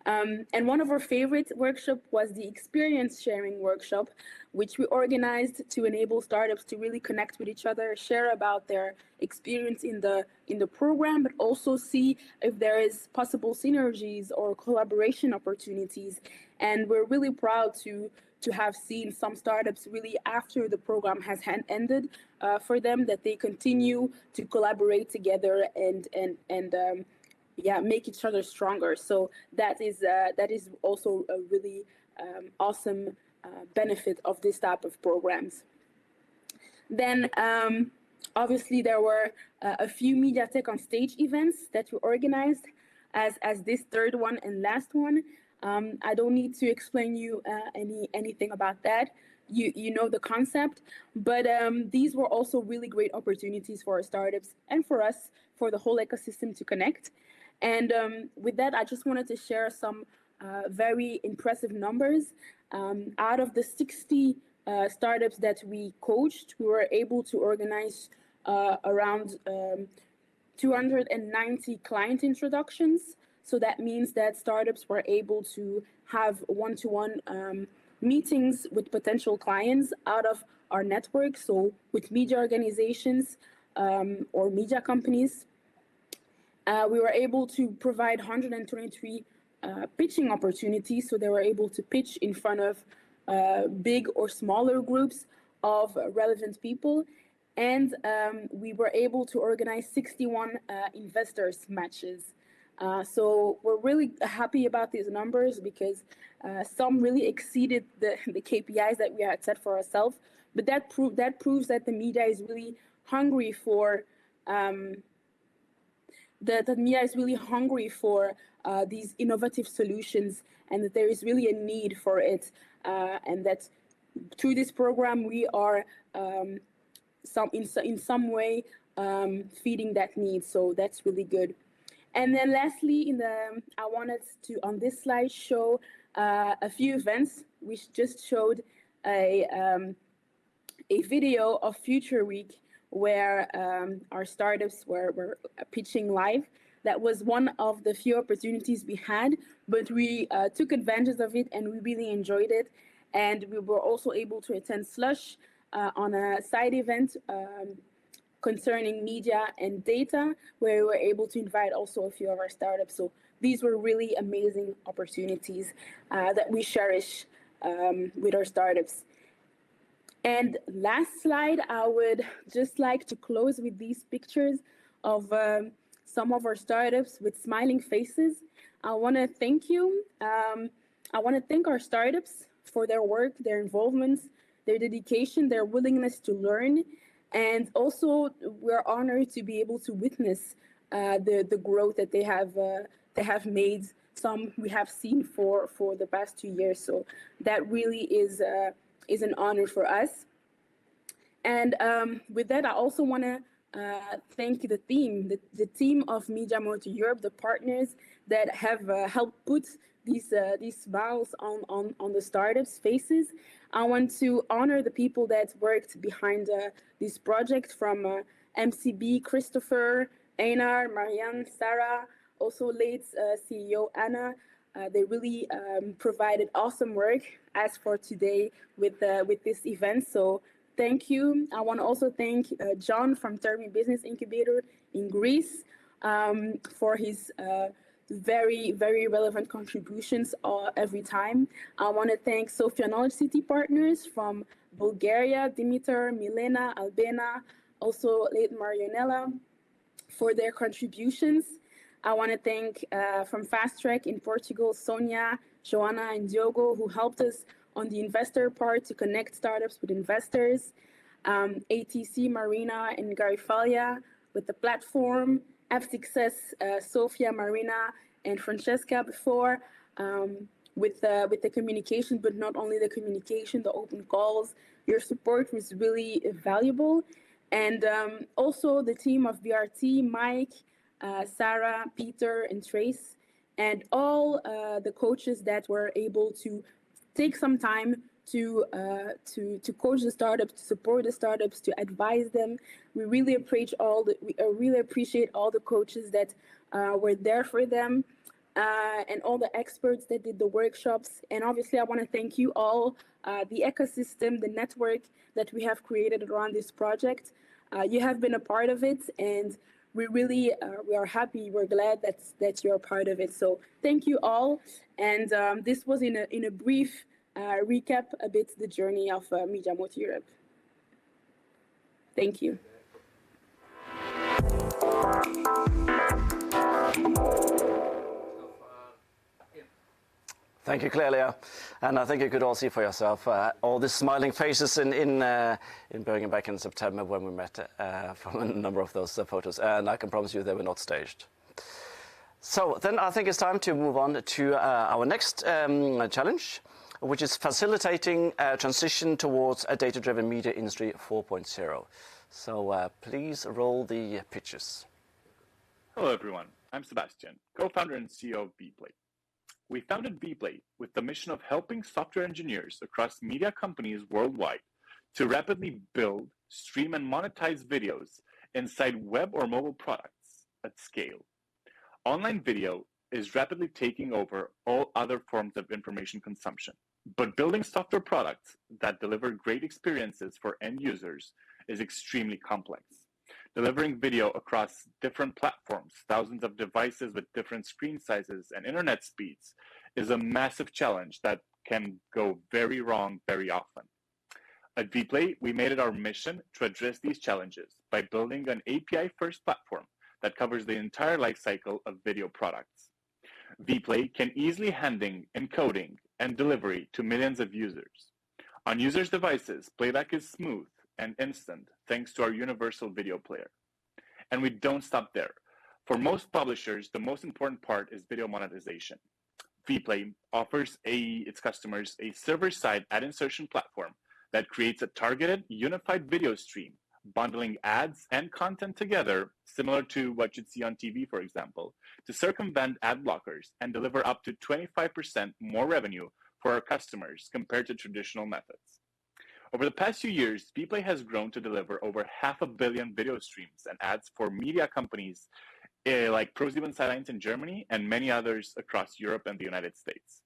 And one of our favorite workshops was the experience sharing workshop, which we organized to enable startups to really connect with each other, share about their experience in the program, but also see if there is possible synergies or collaboration opportunities. And we're really proud to have seen some startups really after the program has ended for them, that they continue to collaborate together and make each other stronger. So that is also a really awesome benefit of this type of programs. Then obviously there were a few MediaTech on Stage events that we organized as this third one and last one. I don't need to explain you anything about that. you know the concept. But these were also really great opportunities for our startups and for us, for the whole ecosystem to connect. And with that, I just wanted to share some very impressive numbers. Out of the 60 startups that we coached, we were able to organize around 290 client introductions. So that means that startups were able to have one-to-one meetings with potential clients out of our network, so with media organizations or media companies. We were able to provide 123 pitching opportunities, so they were able to pitch in front of big or smaller groups of relevant people. And we were able to organize 61 investors matches. So we're really happy about these numbers because some really exceeded the KPIs that we had set for ourselves. But that proves that the media is really hungry for the media is really hungry for these innovative solutions, and that there is really a need for it, and that through this program we are in some way feeding that need. So that's really good. And then lastly, I wanted to on this slide show a few events. We just showed a video of Future Week where our startups were pitching live. That was one of the few opportunities we had, but we took advantage of it and we really enjoyed it. And we were also able to attend Slush on a side event concerning media and data, where we were able to invite also a few of our startups. So these were really amazing opportunities that we cherish with our startups. And last slide, I would just like to close with these pictures of some of our startups with smiling faces. I want to thank you. I want to thank our startups for their work, their involvement, their dedication, their willingness to learn. And also, we're honored to be able to witness the growth that they have made. Some we have seen for the past 2 years. So that really is an honor for us. And with that, I also want to thank the team of MediaMotorEurope, the partners that have helped put these smiles on the startups' faces. I want to honor the people that worked behind this project, from MCB, Christopher, Einar, Marianne, Sarah, also late CEO Anna. They really provided awesome work as for today with this event. So thank you. I want to also thank John from Termi Business Incubator in Greece for his very, very relevant contributions every time. I want to thank Sofia Knowledge City Partners from Bulgaria, Dimitar, Milena, Albena, also late Marianella, for their contributions. I want to thank from Fast Track in Portugal, Sonia, Joanna, and Diogo, who helped us on the investor part to connect startups with investors. ATC, Marina, and Garifalia with the platform. App Success, Sofia, Marina, and Francesca before with the communication, but not only the communication, the open calls. Your support was really valuable. And also the team of VRT, Mike, Sarah, Peter, and Trace, and all the coaches that were able to take some time to coach the startups, to support the startups, to advise them. We really appreciate all the coaches that were there for them, and all the experts that did the workshops. And obviously, I want to thank you all, the ecosystem, the network that we have created around this project. You have been a part of it, and we really we are happy. We're glad that you're a part of it. So thank you all. And this was in a brief recap a bit the journey of MediaMotorEurope. Thank you. Thank you, Clelia. And I think you could all see for yourself all the smiling faces in Bergen back in September when we met from a number of those photos. And I can promise you they were not staged. So then I think it's time to move on to our next challenge. which is facilitating a transition towards a data-driven media industry 4.0. So please roll the pictures. Hello everyone, I'm Sebastian, co-founder and CEO of Bleue. We founded Bleue with the mission of helping software engineers across media companies worldwide to rapidly build, stream, and monetize videos inside web or mobile products at scale. Online video is rapidly taking over all other forms of information consumption, but building software products that deliver great experiences for end users is extremely complex. Delivering video across different platforms, thousands of devices with different screen sizes and internet speeds is a massive challenge that can go very wrong very often. At Bleue, we made it our mission to address these challenges by building an API-first platform that covers the entire lifecycle of video products. Bleue can easily handle encoding and delivery to millions of users. On users' devices, playback is smooth and instant thanks to our universal video player. And we don't stop there. For most publishers, the most important part is video monetization. Bleue offers its customers a server-side ad insertion platform that creates a targeted, unified video stream, bundling ads and content together, similar to what you'd see on TV, for example, to circumvent ad blockers and deliver up to 25% more revenue for our customers compared to traditional methods. Over the past few years, Bleue has grown to deliver over 500 million video streams and ads for media companies like ProSiebenSat.1 in Germany and many others across Europe and the United States.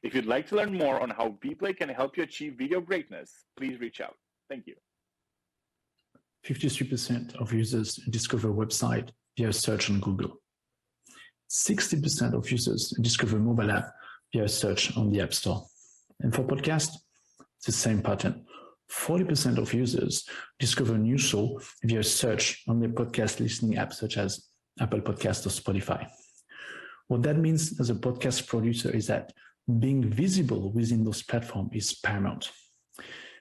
If you'd like to learn more on how Bleue can help you achieve video greatness, please reach out. Thank you. 53% of users discover a website via search on Google. 60% of users discover a mobile app via search on the App Store. And for podcast, it's the same pattern. 40% of users discover a new show via search on their podcast listening apps such as Apple Podcasts or Spotify. What that means as a podcast producer is that being visible within those platforms is paramount.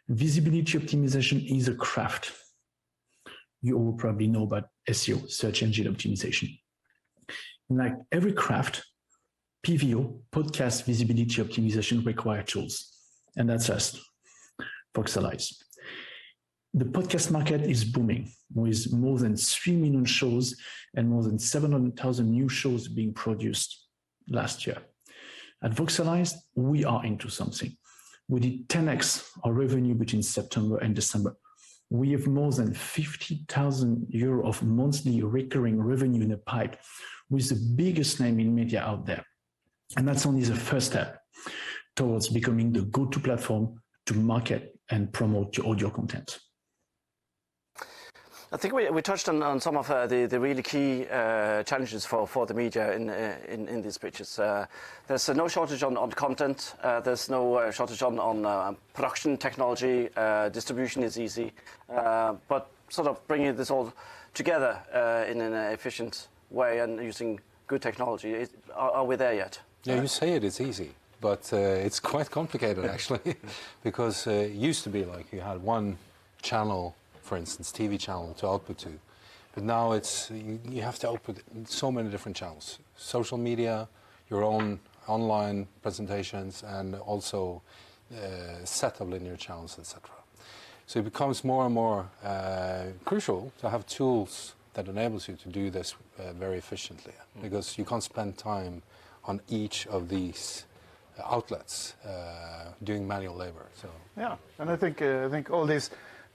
Visibility optimization is a craft. You all probably know about SEO, search engine optimization. And like every craft, PVO, podcast visibility optimization, require tools. And that's us, Voxelize. The podcast market is booming, with more than 3 million shows and more than 700,000 new shows being produced last year. At Voxelize, we are into something. We did 10x our revenue between September and December. We have more than 50,000 euro of monthly recurring revenue in the pipe, with the biggest name in media out there. And that's only the first step towards becoming the go-to platform to market and promote your audio content. I think we touched on some of the really key challenges for the media in these pictures. There's no shortage on content. There's no shortage on production technology. Distribution is easy. But sort of bringing this all together in an efficient way and using good technology, are we there yet? Yeah, you say it's easy, but it's quite complicated actually, because it used to be like you had one channel, for instance, TV channel to output to. But now it's you have to output so many different channels. Social media, your own online presentations, and also a set of linear channels, etc. So it becomes more and more crucial to have tools that enables you to do this very efficiently, because you can't spend time on each of these outlets doing manual labor. So yeah, and I think all these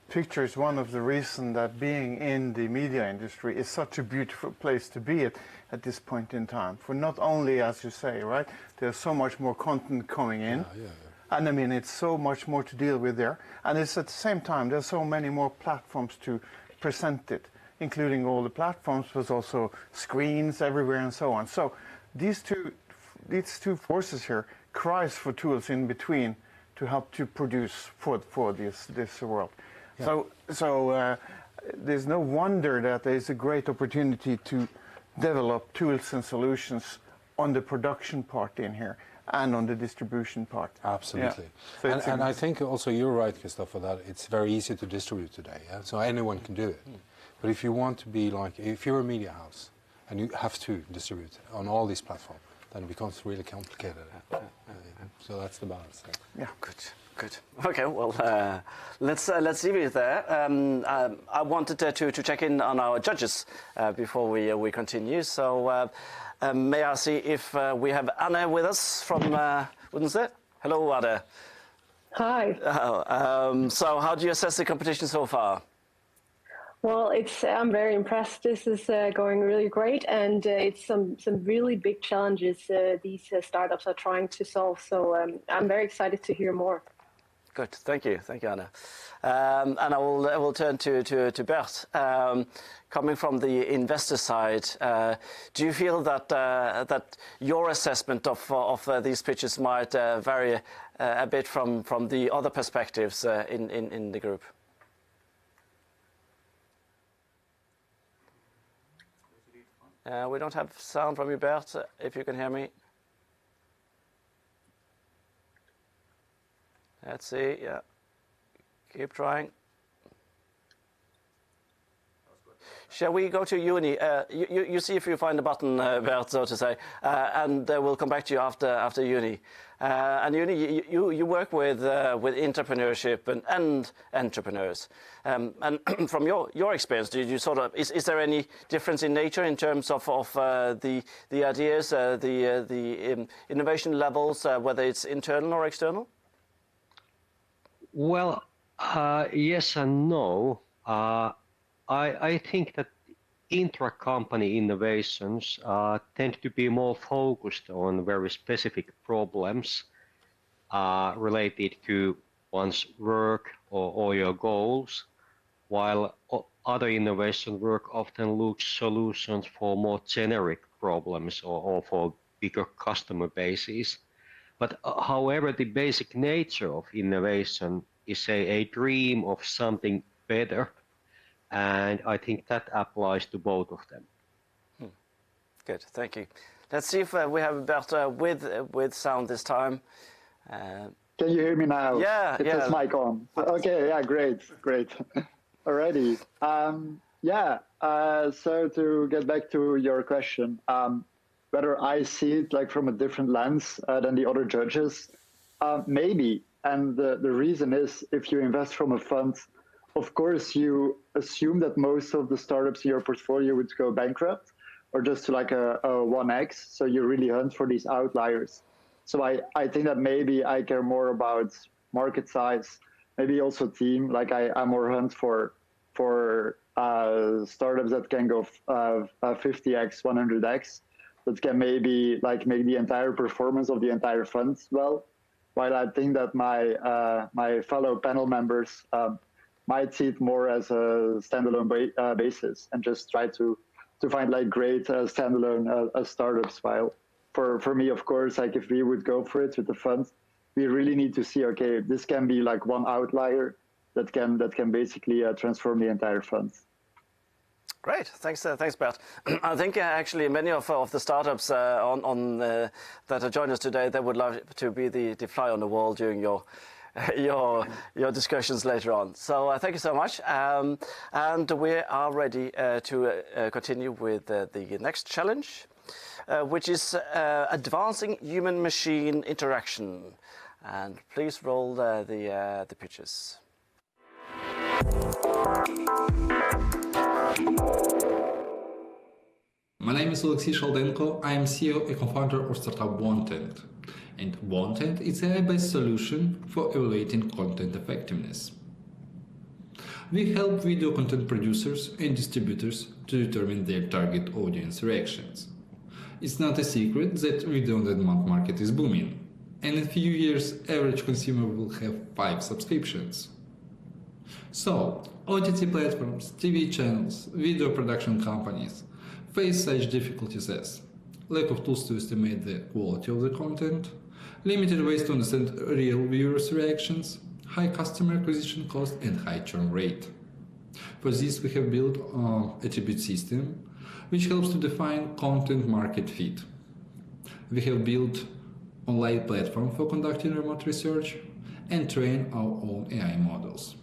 pictures, one of the reasons that being in the media industry is such a beautiful place to be at this point in time. For not only, as you say, right, there's so much more content coming in, and I mean it's so much more to deal with there, and it's at the same time there's so many more platforms to present it, including all the platforms, but also screens everywhere and so on. So these two forces here cries for tools in between to help to produce for this world. Yeah. So there's no wonder that there's a great opportunity to develop tools and solutions on the production part in here and on the distribution part. Absolutely. Yeah. So and I think also you're right, Christopher, that it's very easy to distribute today. Yeah? So anyone can do it. But if you want to be like, if you're a media house and you have to distribute on all these platforms, then it becomes really complicated. So that's the balance there. Yeah, good. Okay, well, let's leave it there. I wanted to check in on our judges before we continue. So may I see if we have Anna with us from Odense? Hello, Anna. Hi. So how do you assess the competition so far? Well, I'm very impressed. This is going really great, and it's some really big challenges these startups are trying to solve. So I'm very excited to hear more. Good, thank you, Anna. And I will turn to Bert. Coming from the investor side, do you feel that your assessment of these pitches might vary a bit from the other perspectives in the group? We don't have sound from you, Bert, if you can hear me. Let's see, yeah. Keep trying. Shall we go to Uni? You see if you find the button, Bert, so to say, and we'll come back to you after Uni. And Uni, you work with entrepreneurship and entrepreneurs. And from your experience, did you sort of is there any difference in nature in terms of the ideas, the innovation levels, whether it's internal or external? Well, yes and no. I think that intra-company innovations tend to be more focused on very specific problems related to one's work or your goals, while other innovation work often looks solutions for more generic problems or for bigger customer bases. But however, the basic nature of innovation is a dream of something better. And I think that applies to both of them. Good, thank you. Let's see if we have Bert with sound this time. Can you hear me now? Yeah, It says mic on. Okay, yeah, great. Alrighty. So to get back to your question, whether I see it like from a different lens than the other judges, maybe. And the reason is, if you invest from a fund, of course, you assume that most of the startups in your portfolio would go bankrupt or just to like a 1x. So you really hunt for these outliers. So I think that maybe I care more about market size, maybe also team. Like I more hunt for startups that can go 50x, 100x, that can maybe like make the entire performance of the entire fund well. While I think that my fellow panel members might see it more as a standalone basis and just try to find like great standalone startups. While for me, of course, like if we would go for it with the fund, we really need to see, okay, this can be like one outlier that can basically transform the entire fund. Great, thanks, Bert. I think actually many of the startups that have joined us today, they would love to be the fly on the wall during your discussions later on. So thank you so much. And we are ready to continue with the next challenge, which is advancing human-machine interaction. And please roll the pictures. My name is Alexey Shaldenko. I am CEO and co-founder of startup Wanted. And Wanted is an AI-based solution for evaluating content effectiveness. We help video content producers and distributors to determine their target audience reactions. It's not a secret that video on demand market is booming, and in a few years, average consumer will have 5 subscriptions. So, OTT platforms, TV channels, video production companies face such difficulties as lack of tools to estimate the quality of the content, limited ways to understand real viewers' reactions, high customer acquisition cost, and high churn rate. For this, we have built a attribute system which helps to define content market fit. We have built online platform for conducting remote research and train our own AI models.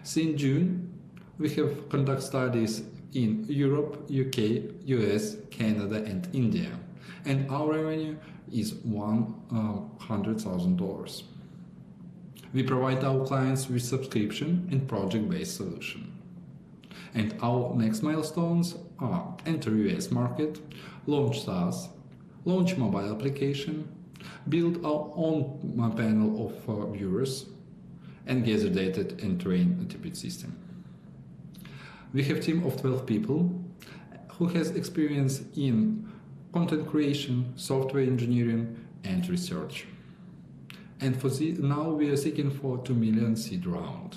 Since June, we have conducted studies in Europe, UK, US, Canada, and India. and our revenue is $100,000. We provide our clients with subscription and project-based solution. And our next milestones are enter US market, launch SaaS, launch mobile application, build our own panel of viewers, and gather data and train a TPIT system. We have a team of 12 people who has experience in content creation, software engineering, and research. And for now we are seeking for $2 million seed round.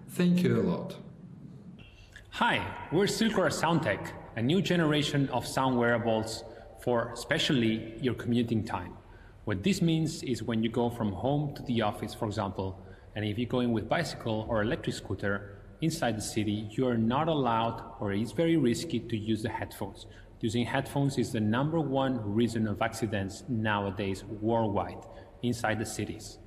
Thank you a lot. Hi, we're Silkora SoundTech, a new generation of sound wearables for especially your commuting time. What this means is when you go from home to the office, for example, and if you're going with bicycle or electric scooter inside the city, you are not allowed, or it's very risky to use the headphones. Using headphones is the #1 reason of accidents nowadays worldwide inside the cities.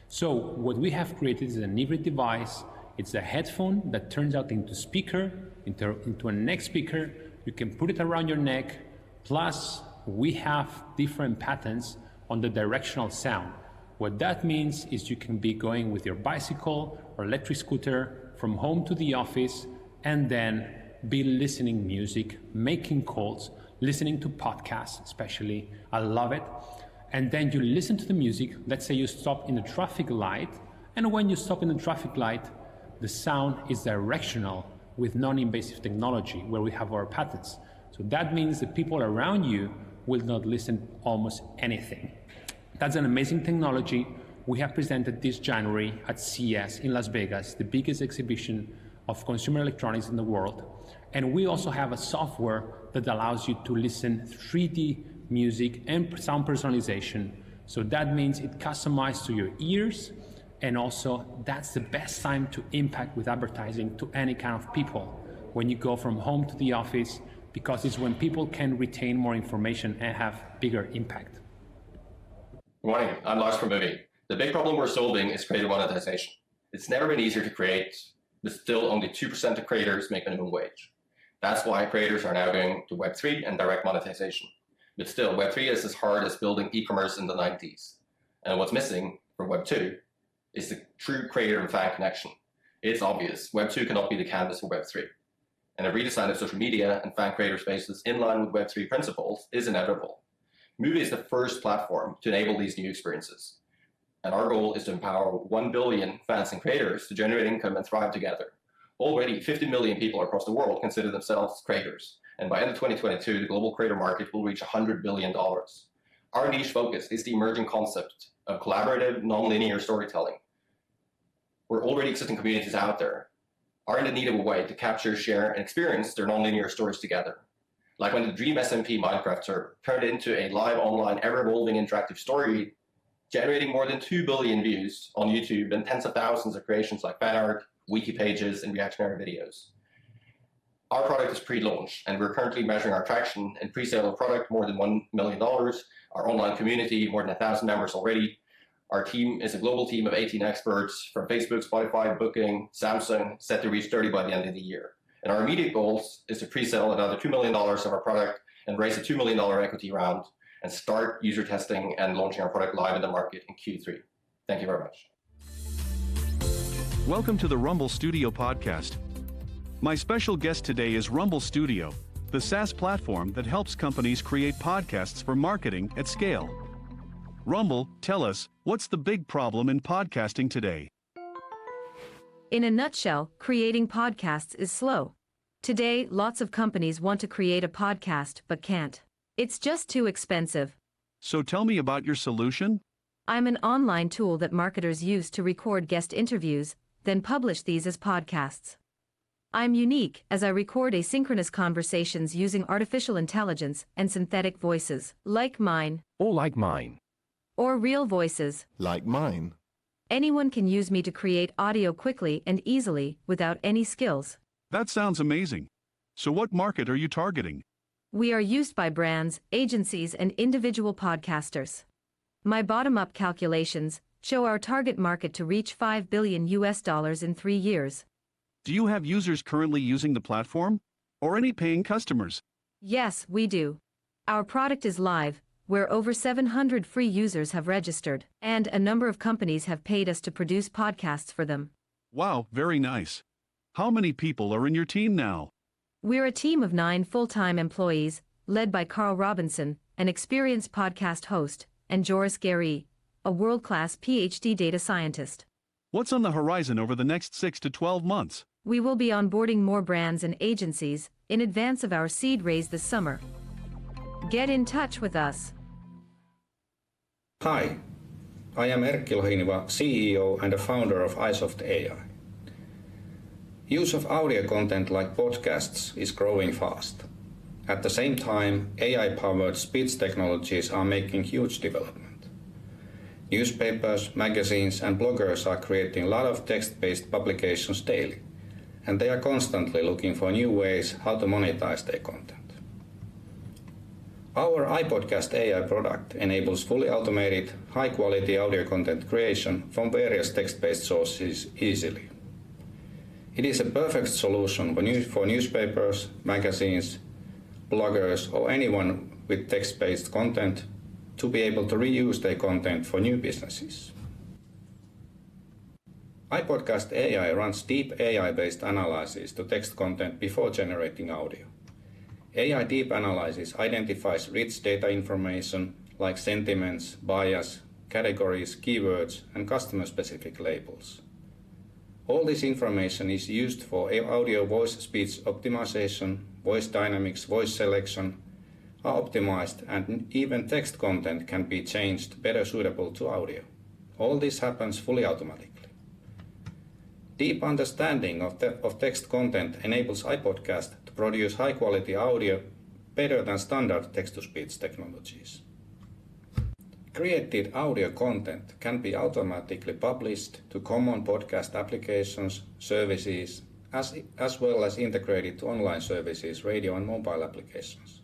So what we have created is an hybrid device. It's a headphone that turns out into speaker, into a neck speaker. You can put it around your neck. Plus, we have different patterns on the directional sound. What that means is you can be going with your bicycle or electric scooter from home to the office and then be listening music, making calls, listening to podcasts especially. I love it. And then you listen to the music. Let's say you stop in a traffic light, and when you stop in the traffic light, the sound is directional with non-invasive technology where we have our patents. So that means the people around you will not listen almost anything. That's an amazing technology. We have presented this January at CES in Las Vegas, the biggest exhibition of consumer electronics in the world. And we also have a software that allows you to listen 3D music and sound personalization. So that means it customized to your ears, and also that's the best time to impact with advertising to any kind of people when you go from home to the office, because it's when people can retain more information and have bigger impact. Good morning, I'm Lars from Bleue. The big problem we're solving is creator monetization. It's never been easier to create, but still only 2% of creators make minimum wage. That's why creators are now going to Web3 and direct monetization. But still, Web3 is as hard as building e-commerce in the 90s. And what's missing from Web2 is the true creator and fan connection. It's obvious, Web2 cannot be the canvas for Web3. And a redesign of social media and fan creator spaces in line with Web3 principles is inevitable. Movie is the first platform to enable these new experiences. And our goal is to empower 1 billion fans and creators to generate income and thrive together. Already, 50 million people across the world consider themselves creators. And by end of 2022, the global creator market will reach $100 billion. Our niche focus is the emerging concept of collaborative, non-linear storytelling, where already existing communities out there are in need of a way to capture, share, and experience their non-linear stories together. Like when the Dream SMP Minecraft server turned into a live, online, ever-evolving interactive story, generating more than 2 billion views on YouTube and tens of thousands of creations like fan art, wiki pages, and reactionary videos. Our product is pre-launch, and we're currently measuring our traction and pre-sale of product more than $1 million. Our online community, more than 1,000 members already. Our team is a global team of 18 experts from Facebook, Spotify, Booking, Samsung, set to reach 30 by the end of the year. And our immediate goals is to pre-sell another $2 million of our product and raise a $2 million equity round and start user testing and launching our product live in the market in Q3. Thank you very much. Welcome to the Rumble Studio podcast. My special guest today is Rumble Studio, the SaaS platform that helps companies create podcasts for marketing at scale. Rumble, tell us, what's the big problem in podcasting today? In a nutshell, creating podcasts is slow. Today, lots of companies want to create a podcast but can't. It's just too expensive. So tell me about your solution. I'm an online tool that marketers use to record guest interviews, then publish these as podcasts. I'm unique as I record asynchronous conversations using artificial intelligence and synthetic voices, like mine. Or like mine. Or real voices. Like mine. Anyone can use me to create audio quickly and easily without any skills. That sounds amazing. So what market are you targeting? We are used by brands, agencies, and individual podcasters. My bottom-up calculations show our target market to reach $5 billion in 3 years. Do you have users currently using the platform? Or any paying customers? Yes, we do. Our product is live, where over 700 free users have registered, and a number of companies have paid us to produce podcasts for them. Wow, very nice. How many people are in your team now? We're a team of 9 full-time employees, led by Carl Robinson, an experienced podcast host, and Joris Gary, a world-class PhD data scientist. What's on the horizon over the next 6 to 12 months? We will be onboarding more brands and agencies in advance of our seed raise this summer. Get in touch with us. Hi, I am Erkki Lohiniva, CEO and a founder of iSoft AI. Use of audio content like podcasts is growing fast. At the same time, AI-powered speech technologies are making huge development. Newspapers, magazines, and bloggers are creating a lot of text-based publications daily, and they are constantly looking for new ways how to monetize their content. Our iPodcast AI product enables fully automated, high-quality audio content creation from various text-based sources easily. It is a perfect solution for newspapers, magazines, bloggers, or anyone with text-based content to be able to reuse their content for new businesses. iPodcast AI runs deep AI-based analysis to text content before generating audio. AI deep analysis identifies rich data information like sentiments, bias, categories, keywords, and customer-specific labels. All this information is used for audio voice-speech optimization, voice dynamics, voice selection are optimized, and even text content can be changed better suitable to audio. All this happens fully automatically. Deep understanding of text content enables iPodcast to produce high-quality audio better than standard text-to-speech technologies. Created audio content can be automatically published to common podcast applications, services, as well as integrated to online services, radio and mobile applications.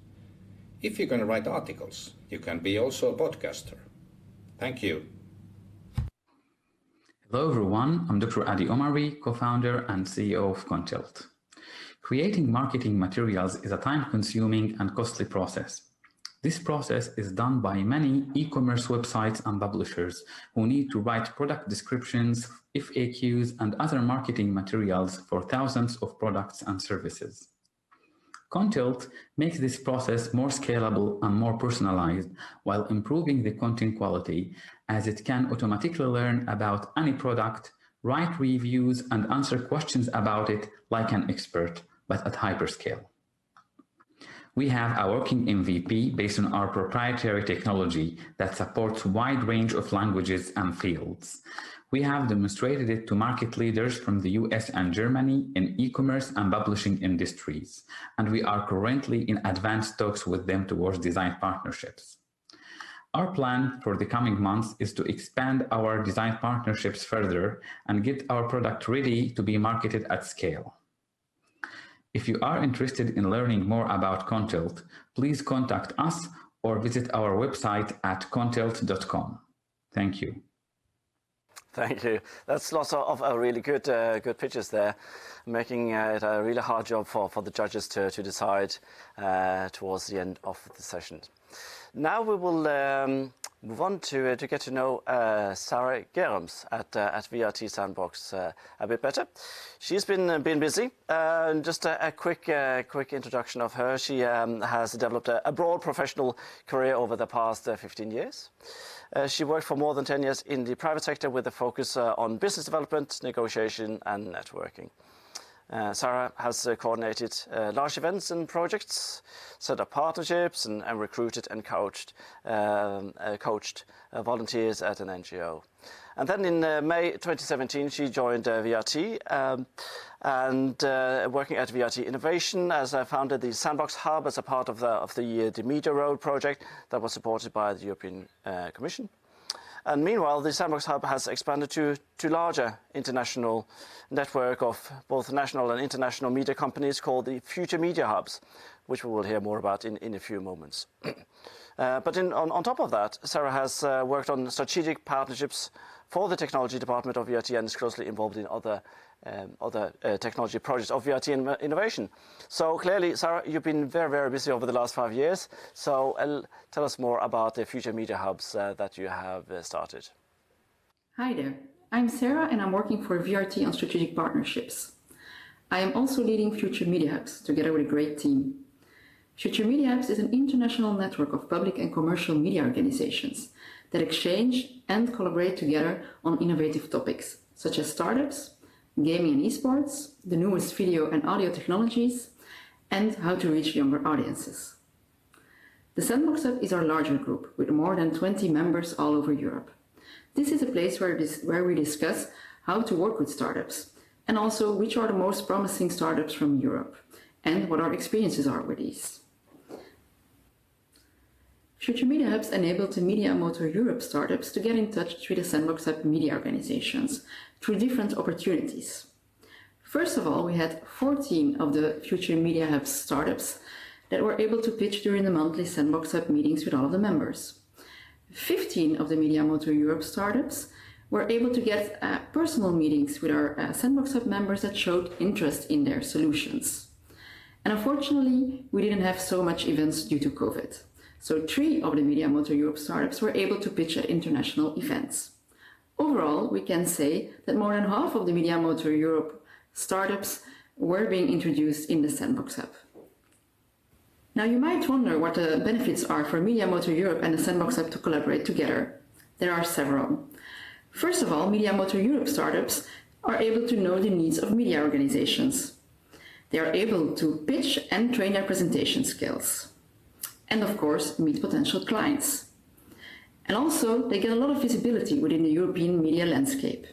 If you can write articles, you can be also a podcaster. Thank you. Hello everyone, I'm Dr. Adi Omari, co-founder and CEO of Untitled. Creating marketing materials is a time-consuming and costly process. This process is done by many e-commerce websites and publishers who need to write product descriptions, FAQs, and other marketing materials for thousands of products and services. Untitled makes this process more scalable and more personalized while improving the content quality, as it can automatically learn about any product, write reviews, and answer questions about it like an expert, but at hyperscale. We have a working MVP based on our proprietary technology that supports a wide range of languages and fields. We have demonstrated it to market leaders from the US and Germany in e-commerce and publishing industries, and we are currently in advanced talks with them towards design partnerships. Our plan for the coming months is to expand our design partnerships further and get our product ready to be marketed at scale. If you are interested in learning more about Untitled, please contact us or visit our website at untitled.com. Thank you. Thank you. That's lots of really good pitches there, making it a really hard job for the judges to decide towards the end of the session. Now we will move on to get to know Sarah Germs at VRT Sandbox a bit better. She's been busy. Just a quick introduction of her. She has developed a broad professional career over the past 15 years. She worked for more than 10 years in the private sector with a focus on business development, negotiation, and networking. Sarah has coordinated large events and projects, set up partnerships, and recruited and coached volunteers at an NGO. And then in May 2017, she joined VRT and working at VRT Innovation as founded the Sandbox Hub as a part of the MediaMotorEurope project that was supported by the European Commission. And meanwhile, the Sandbox Hub has expanded to larger international network of both national and international media companies called the Future Media Hubs, which we will hear more about in a few moments. But on top of that, Sarah has worked on strategic partnerships for the technology department of VRT and is closely involved in other technology projects of VRT and innovation. So clearly, Sarah, you've been very, very busy over the last 5 years. So tell us more about the future media hubs that you have started. Hi there, I'm Sarah and I'm working for VRT on strategic partnerships. I am also leading Future Media Hubs together with a great team. Future Media Hubs is an international network of public and commercial media organizations that exchange and collaborate together on innovative topics such as startups, gaming and esports, the newest video and audio technologies, and how to reach younger audiences. The Sandbox Hub is our larger group with more than 20 members all over Europe. This is a place where we discuss how to work with startups and also which are the most promising startups from Europe and what our experiences are with these. Future Media Hubs enabled the MediaMotorEurope startups to get in touch with the Sandbox Hub media organizations through different opportunities. First of all, we had 14 of the Future Media Hubs startups that were able to pitch during the monthly Sandbox Hub meetings with all of the members. 15 of the MediaMotorEurope startups were able to get personal meetings with our Sandbox Hub members that showed interest in their solutions. And unfortunately, we didn't have so much events due to COVID. So 3 of the MediaMotorEurope startups were able to pitch at international events. Overall, we can say that more than half of the MediaMotorEurope startups were being introduced in the Sandbox Hub. Now you might wonder what the benefits are for MediaMotorEurope and the Sandbox Hub to collaborate together. There are several. First of all, MediaMotorEurope startups are able to know the needs of media organizations. They are able to pitch and train their presentation skills. And of course, meet potential clients. And also, they get a lot of visibility within the European media landscape.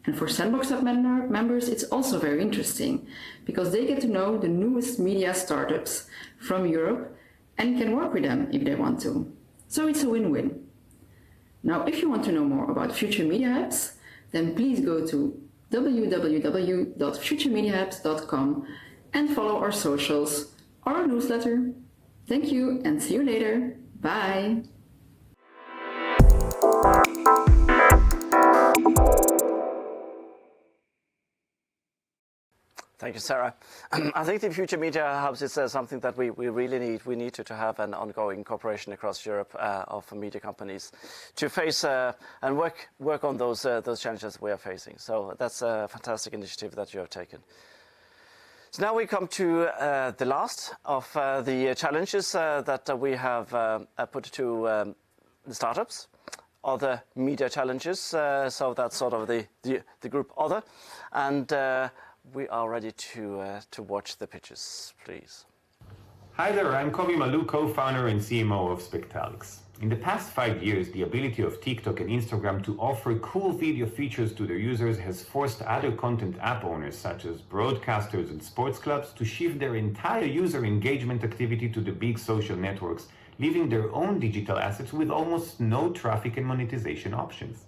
And for Sandbox Hub members, it's also very interesting because they get to know the newest media startups from Europe and can work with them if they want to. So it's a win-win. Now, if you want to know more about Future Media Hubs, then please go to www.futuremediahubs.com and follow our socials or our newsletter. Thank you and see you later. Bye. Thank you, Sarah. I think the Future Media Hubs is something that we really need. We need to have an ongoing cooperation across Europe of media companies to face and work on those challenges we are facing. So that's a fantastic initiative that you have taken. So now we come to the last of the challenges that we have put to the startups, other media challenges. So that's sort of the group other. And we are ready to watch the pitches, please. Hi there, I'm Kobi Malou, co-founder and CMO of Spectalix. In the past 5 years, the ability of TikTok and Instagram to offer cool video features to their users has forced other content app owners, such as broadcasters and sports clubs, to shift their entire user engagement activity to the big social networks, leaving their own digital assets with almost no traffic and monetization options.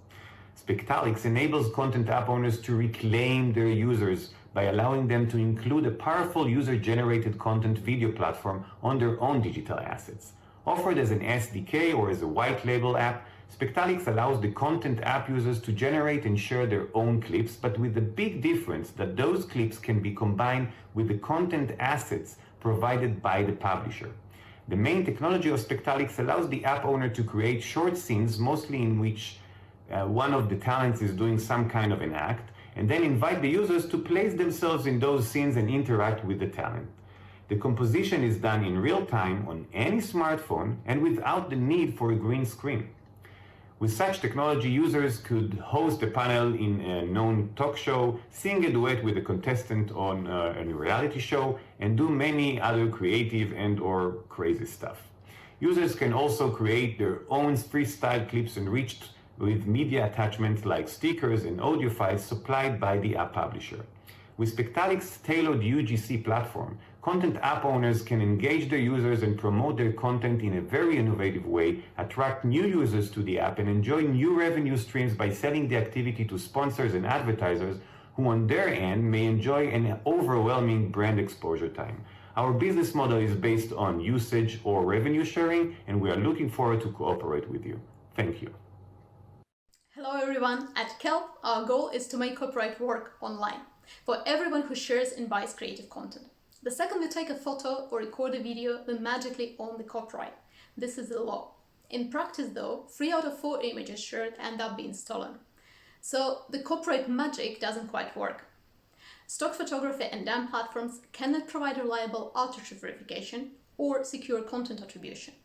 Spectalix enables content app owners to reclaim their users by allowing them to include a powerful user-generated content video platform on their own digital assets. Offered as an SDK or as a white label app, Spectalix allows the content app users to generate and share their own clips, but with the big difference that those clips can be combined with the content assets provided by the publisher. The main technology of Spectalix allows the app owner to create short scenes, mostly in which one of the talents is doing some kind of an act, and then invite the users to place themselves in those scenes and interact with the talent. The composition is done in real time on any smartphone and without the need for a green screen. With such technology, users could host a panel in a known talk show, sing a duet with a contestant on a reality show, and do many other creative and/or crazy stuff. Users can also create their own freestyle clips enriched with media attachments like stickers and audio files supplied by the app publisher. With Spectalix's tailored UGC platform, content app owners can engage their users and promote their content in a very innovative way, attract new users to the app, and enjoy new revenue streams by selling the activity to sponsors and advertisers who on their end may enjoy an overwhelming brand exposure time. Our business model is based on usage or revenue sharing, and we are looking forward to cooperate with you. Thank you. Hello everyone. At Kelp, our goal is to make copyright work online for everyone who shares and buys creative content. The second you take a photo or record a video, we magically own the copyright. This is the law. In practice though, 3 out of 4 images shared end up being stolen. So the copyright magic doesn't quite work. Stock photography and DAM platforms cannot provide reliable authorship verification or secure content attribution.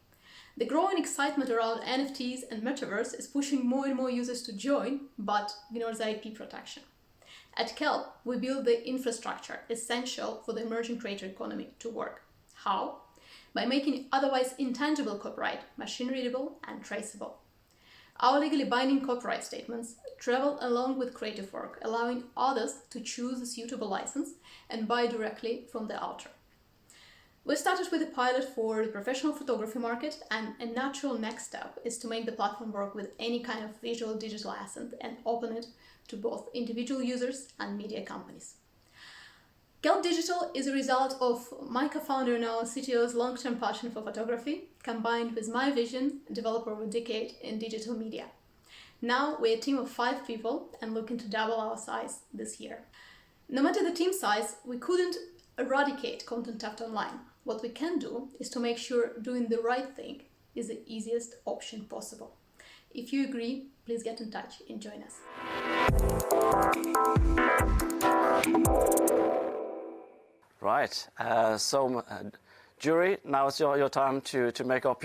The growing excitement around NFTs and metaverse is pushing more and more users to join, but ignores the IP protection. At Kelp, we build the infrastructure essential for the emerging creator economy to work. How? By making otherwise intangible copyright machine readable and traceable. Our legally binding copyright statements travel along with creative work, allowing others to choose a suitable license and buy directly from the author. We started with a pilot for the professional photography market, and a natural next step is to make the platform work with any kind of visual digital asset and open it to both individual users and media companies. Kelp Digital is a result of my co-founder and our CTO's long-term passion for photography, combined with my vision, developed over a decade in digital media. Now we're a team of 5 people and looking to double our size this year. No matter the team size, we couldn't eradicate content theft online. What we can do is to make sure doing the right thing is the easiest option possible. If you agree, please get in touch and join us. Right, jury, now it's your time to make up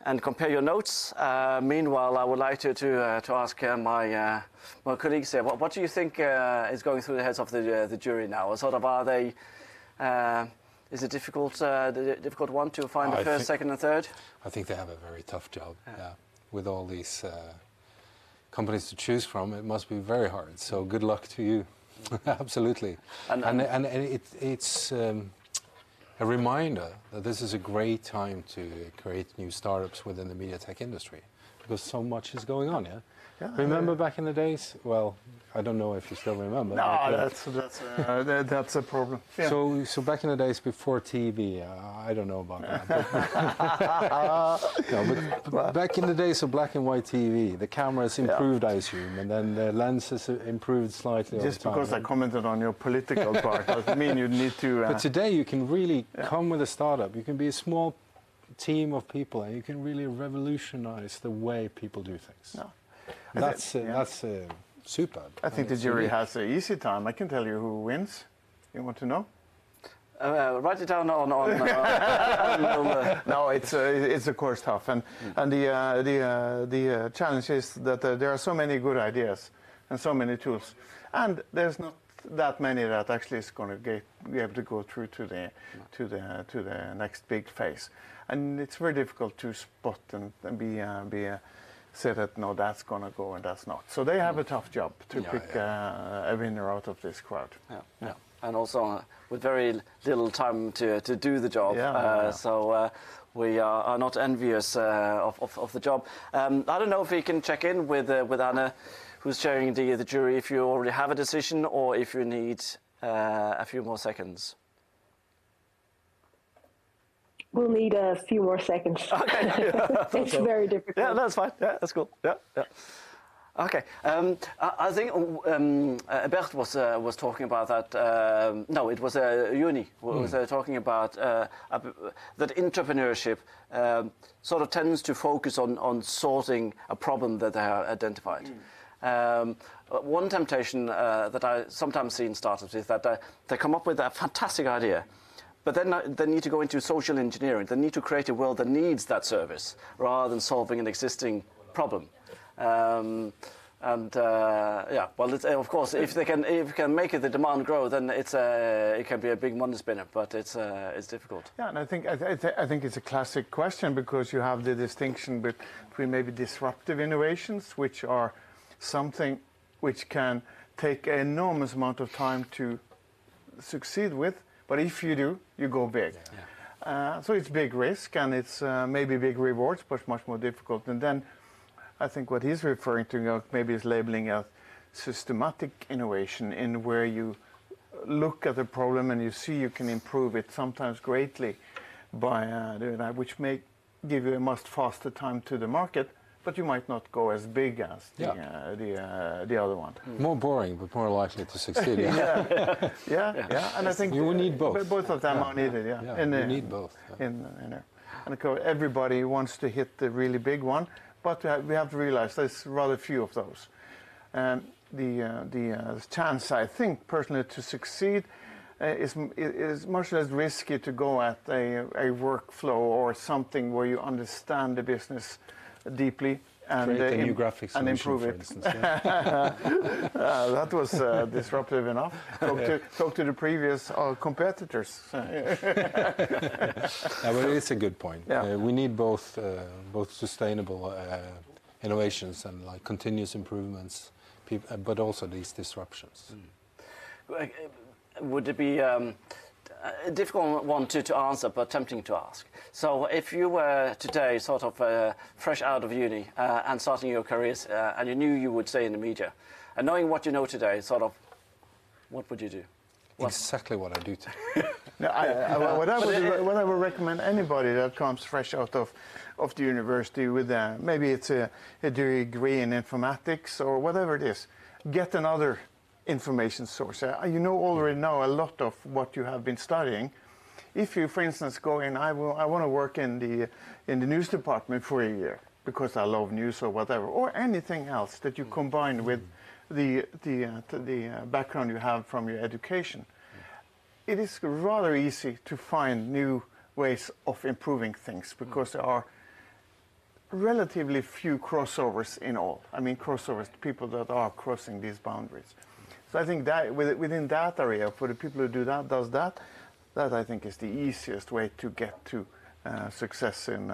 and compare your notes. Meanwhile, I would like to ask my colleagues here, what do you think is going through the heads of the jury now? Sort of, are they? Is it difficult one to find the first, second, and third? I think they have a very tough job. Yeah. With all these companies to choose from, it must be very hard. So good luck to you. Absolutely. And it's a reminder that this is a great time to create new startups within the media tech industry, because so much is going on. Remember back in the days? Well, I don't know if you still remember. No, that's a problem. Yeah. So back in the days before TV, I don't know about that. But back in the days of black and white TV, the cameras improved, I assume, and then the lenses improved slightly. Just because I commented on your political part doesn't mean you need to. But today you can really come with a startup. You can be a small team of people, and you can really revolutionize the way people do things. No. That's superb. I think the jury has an easy time. I can tell you who wins. You want to know? Write it down on No, it's of course tough, and the challenge is that there are so many good ideas and so many tools, and there's not that many that actually is going to be able to go through to the next big phase, and it's very difficult to spot and say that no, that's going to go and that's not. So they have a tough job to pick a winner out of this crowd. Yeah. And also with very little time to do the job. So we are not envious of the job. I don't know if we can check in with Anna, who's chairing the jury, if you already have a decision or if you need a few more seconds. We'll need a few more seconds. Okay. It's very difficult. Yeah, that's fine. Yeah, that's cool. Yeah. Okay. I think Bert was talking about that. No, it was Juni was talking about that entrepreneurship sort of tends to focus on sorting a problem that they have identified. One temptation that I sometimes see in startups is that they come up with a fantastic idea, but then they need to go into social engineering. They need to create a world that needs that service rather than solving an existing problem. Well, of course, if you can make the demand grow, then it can be a big money spinner. But it's difficult. Yeah, and I think it's a classic question, because you have the distinction between maybe disruptive innovations, which are something which can take an enormous amount of time to succeed with. But if you do, you go big. So it's big risk, and it's maybe big rewards, but much more difficult. And then I think what he's referring to maybe is labeling a systematic innovation, in where you look at the problem and you see you can improve it, sometimes greatly, by doing that, which may give you a much faster time to the market, but you might not go as big as the other one. More boring, but more likely to succeed. Yeah. And I think you need both. Both of them are needed. You need both. And of course, everybody wants to hit the really big one, but we have to realize there's rather few of those. The chance, I think, personally, to succeed is much less risky to go at a workflow or something where you understand the business deeply and create a new graphic solution, and improve it. For instance, yeah. That was disruptive enough. Talk to the previous competitors. But it's a good point. We need both sustainable innovations and like continuous improvements, but also these disruptions. Would it be a difficult one to answer, but tempting to ask? So if you were today sort of fresh out of uni and starting your careers, and you knew you would stay in the media, and knowing what you know today, sort of, what would you do? Exactly what I do today. What I would recommend anybody that comes fresh out of the university with maybe it's a degree in informatics or whatever it is, get another information source. You already know a lot of what you have been studying. If you, for instance, go in, I want to work in the news department for a year because I love news or whatever, or anything else that you combine with the background you have from your education, it is rather easy to find new ways of improving things because there are relatively few crossovers in all. I mean, crossovers, people that are crossing these boundaries. So I think that within that area, for the people who does that I think is the easiest way to get to success in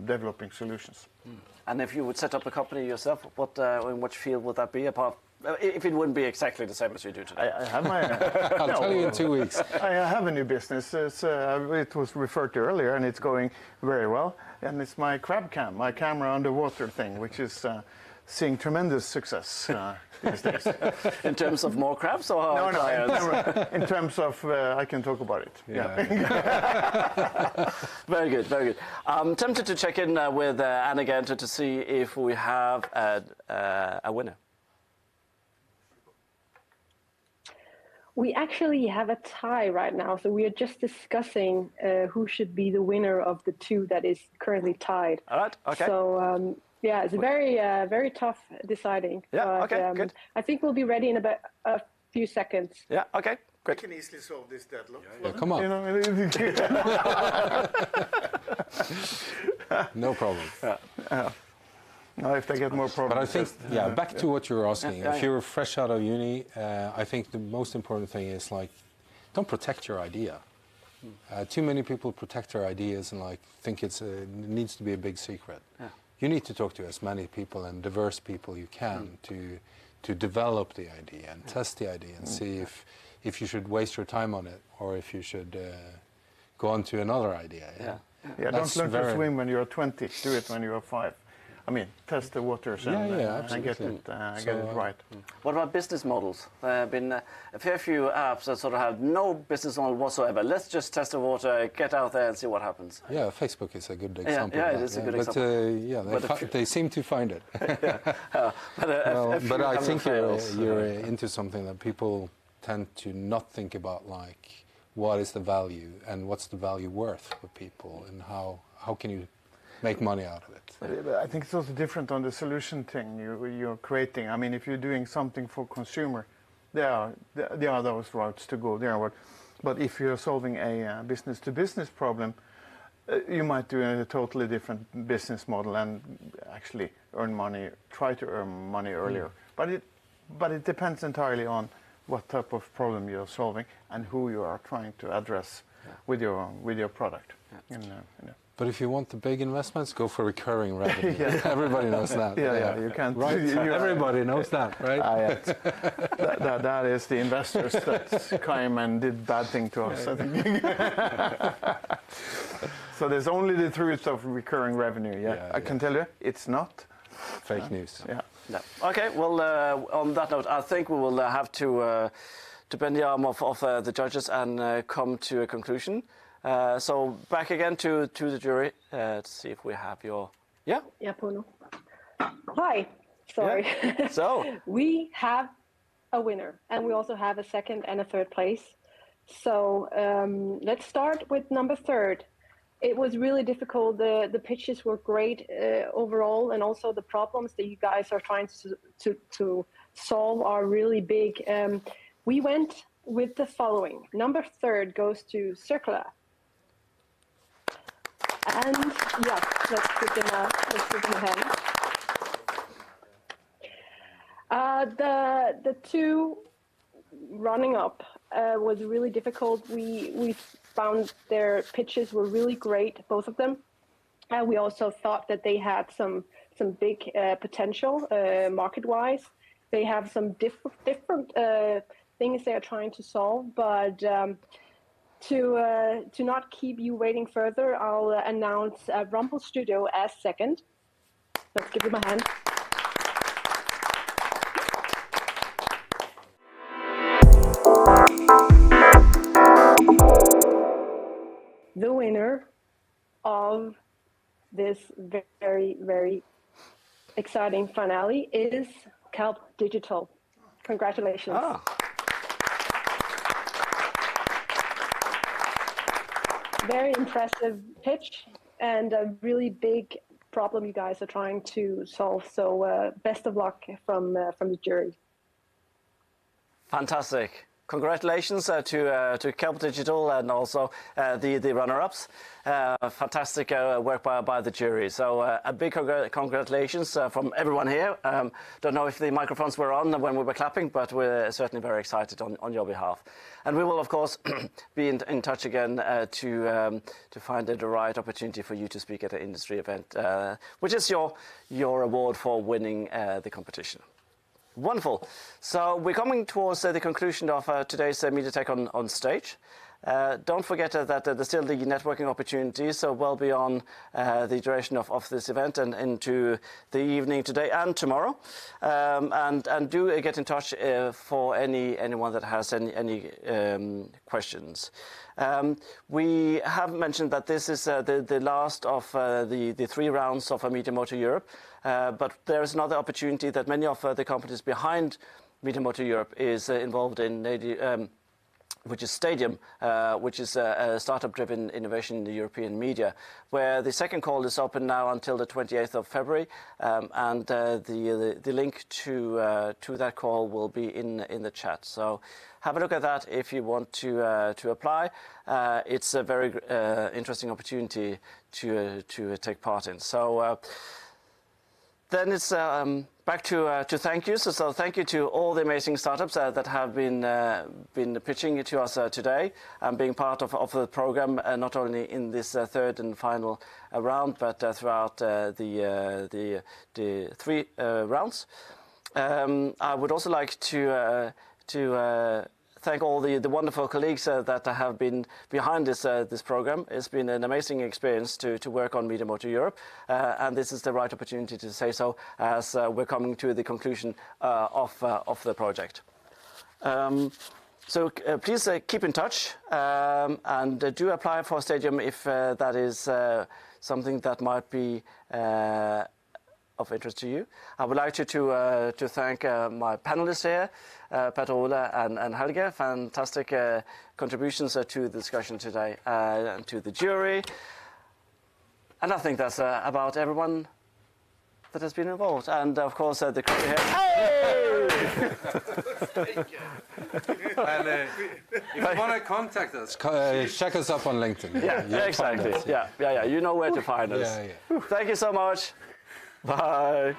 developing solutions. And if you would set up a company yourself, in which field would that be? Apart, if it wouldn't be exactly the same as you do today. I have my. I'll tell you in 2 weeks. I have a new business. It was referred to earlier, and it's going very well. And it's my crab cam, my camera underwater thing, which is seeing tremendous success these days. In terms of more crabs or clients? In terms of I can talk about it. Very good, very good. I'm tempted to check in with Anne again to see if we have a winner. We actually have a tie right now, so we are just discussing who should be the winner of the two that is currently tied. All right, okay. So, it's very tough deciding. Yeah, but, okay, good. I think we'll be ready in about a few seconds. Yeah, okay, great. We can easily solve this deadlock. Yeah, come on. No problem. Now, if they get more problems. But I think, back to what you were asking. If you're fresh out of uni, I think the most important thing is don't protect your idea. Too many people protect their ideas and think it needs to be a big secret. Yeah. You need to talk to as many people and diverse people you can to develop the idea and test the idea and see if you should waste your time on it or if you should go on to another idea. Don't learn to swim when you're 20. Do it when you're 5. I mean, test the waters and get it right. What about business models? There have been a fair few apps that sort of have no business model whatsoever. Let's just test the water, get out there and see what happens. Yeah, Facebook is a good example. Yeah, it is a good example. But they seem to find it. But I think you're into something that people tend to not think about, what is the value and what's the value worth for people and how can you make money out of it. I think it's also different on the solution thing you're creating. I mean, if you're doing something for consumer, there are those routes to go there. But if you're solving a business-to-business problem, you might do a totally different business model and actually try to earn money earlier. But it depends entirely on what type of problem you're solving and who you are trying to address with your product. But if you want the big investments, go for recurring revenue. Everybody knows that. You can't. Right? Everybody knows that, right? That is the investors that came and did bad thing to us. I think. So there's only the truth of recurring revenue. I can tell you, it's not fake news. No. Okay. Well, on that note, I think we will have to bend the arm of the judges and come to a conclusion. So back again to the jury to see if we have your Yeah. Yeah, Puno. Hi. Sorry. Yeah. So we have a winner, and we also have a second and a third place. So let's start with number 3. It was really difficult. The pitches were great overall, and also the problems that you guys are trying to solve are really big. We went with the following. Number 3 goes to Circular. And yeah, let's give them a hand. The 2 running up was really difficult. We found their pitches were really great, both of them. We also thought that they had some big potential market-wise. They have some different things they are trying to solve, but to not keep you waiting further, I'll announce Rumble Studio as second. Let's give them a hand. The winner of this very, very exciting finale is Kelp Digital. Congratulations. Oh. Very impressive pitch and a really big problem you guys are trying to solve. So best of luck from the jury. Fantastic. Congratulations to Kelp Digital and also the runner-ups. Fantastic work by the jury. So a big congratulations from everyone here. Don't know if the microphones were on when we were clapping, but we're certainly very excited on your behalf. And we will, of course, be in touch again to find the right opportunity for you to speak at an industry event, which is your award for winning the competition. Wonderful. So we're coming towards the conclusion of today's Media Tech on Stage. Don't forget that there's still the networking opportunities well beyond the duration of this event and into the evening today and tomorrow. And do get in touch for anyone that has any questions. We have mentioned that this is the last of the 3 rounds of MediaMotorEurope, but there is another opportunity that many of the companies behind MediaMotorEurope is involved in, which is Stadium, which is a startup-driven innovation in the European media, where the second call is open now until the 28th of February, and the link to that call will be in the chat. So have a look at that if you want to apply. It's a very interesting opportunity to take part in. So then it's back to thank yous. So thank you to all the amazing startups that have been pitching to us today and being part of the program, not only in this 3rd and final round, but throughout the 3 rounds. I would also like to thank all the wonderful colleagues that have been behind this program. It's been an amazing experience to work on MediaMotorEurope, and this is the right opportunity to say so as we're coming to the conclusion of the project. So please keep in touch and do apply for Stadium if that is something that might be of interest to you. I would like to thank my panelists here, Petter Ole and Helge. Fantastic contributions to the discussion today, and to the jury. And I think that's about everyone that has been involved. And of course, the crew here. Hey! And if you want to contact us, check us up on LinkedIn. Yeah, exactly. Yeah. You know where to find us. Yeah. Thank you so much. Bye.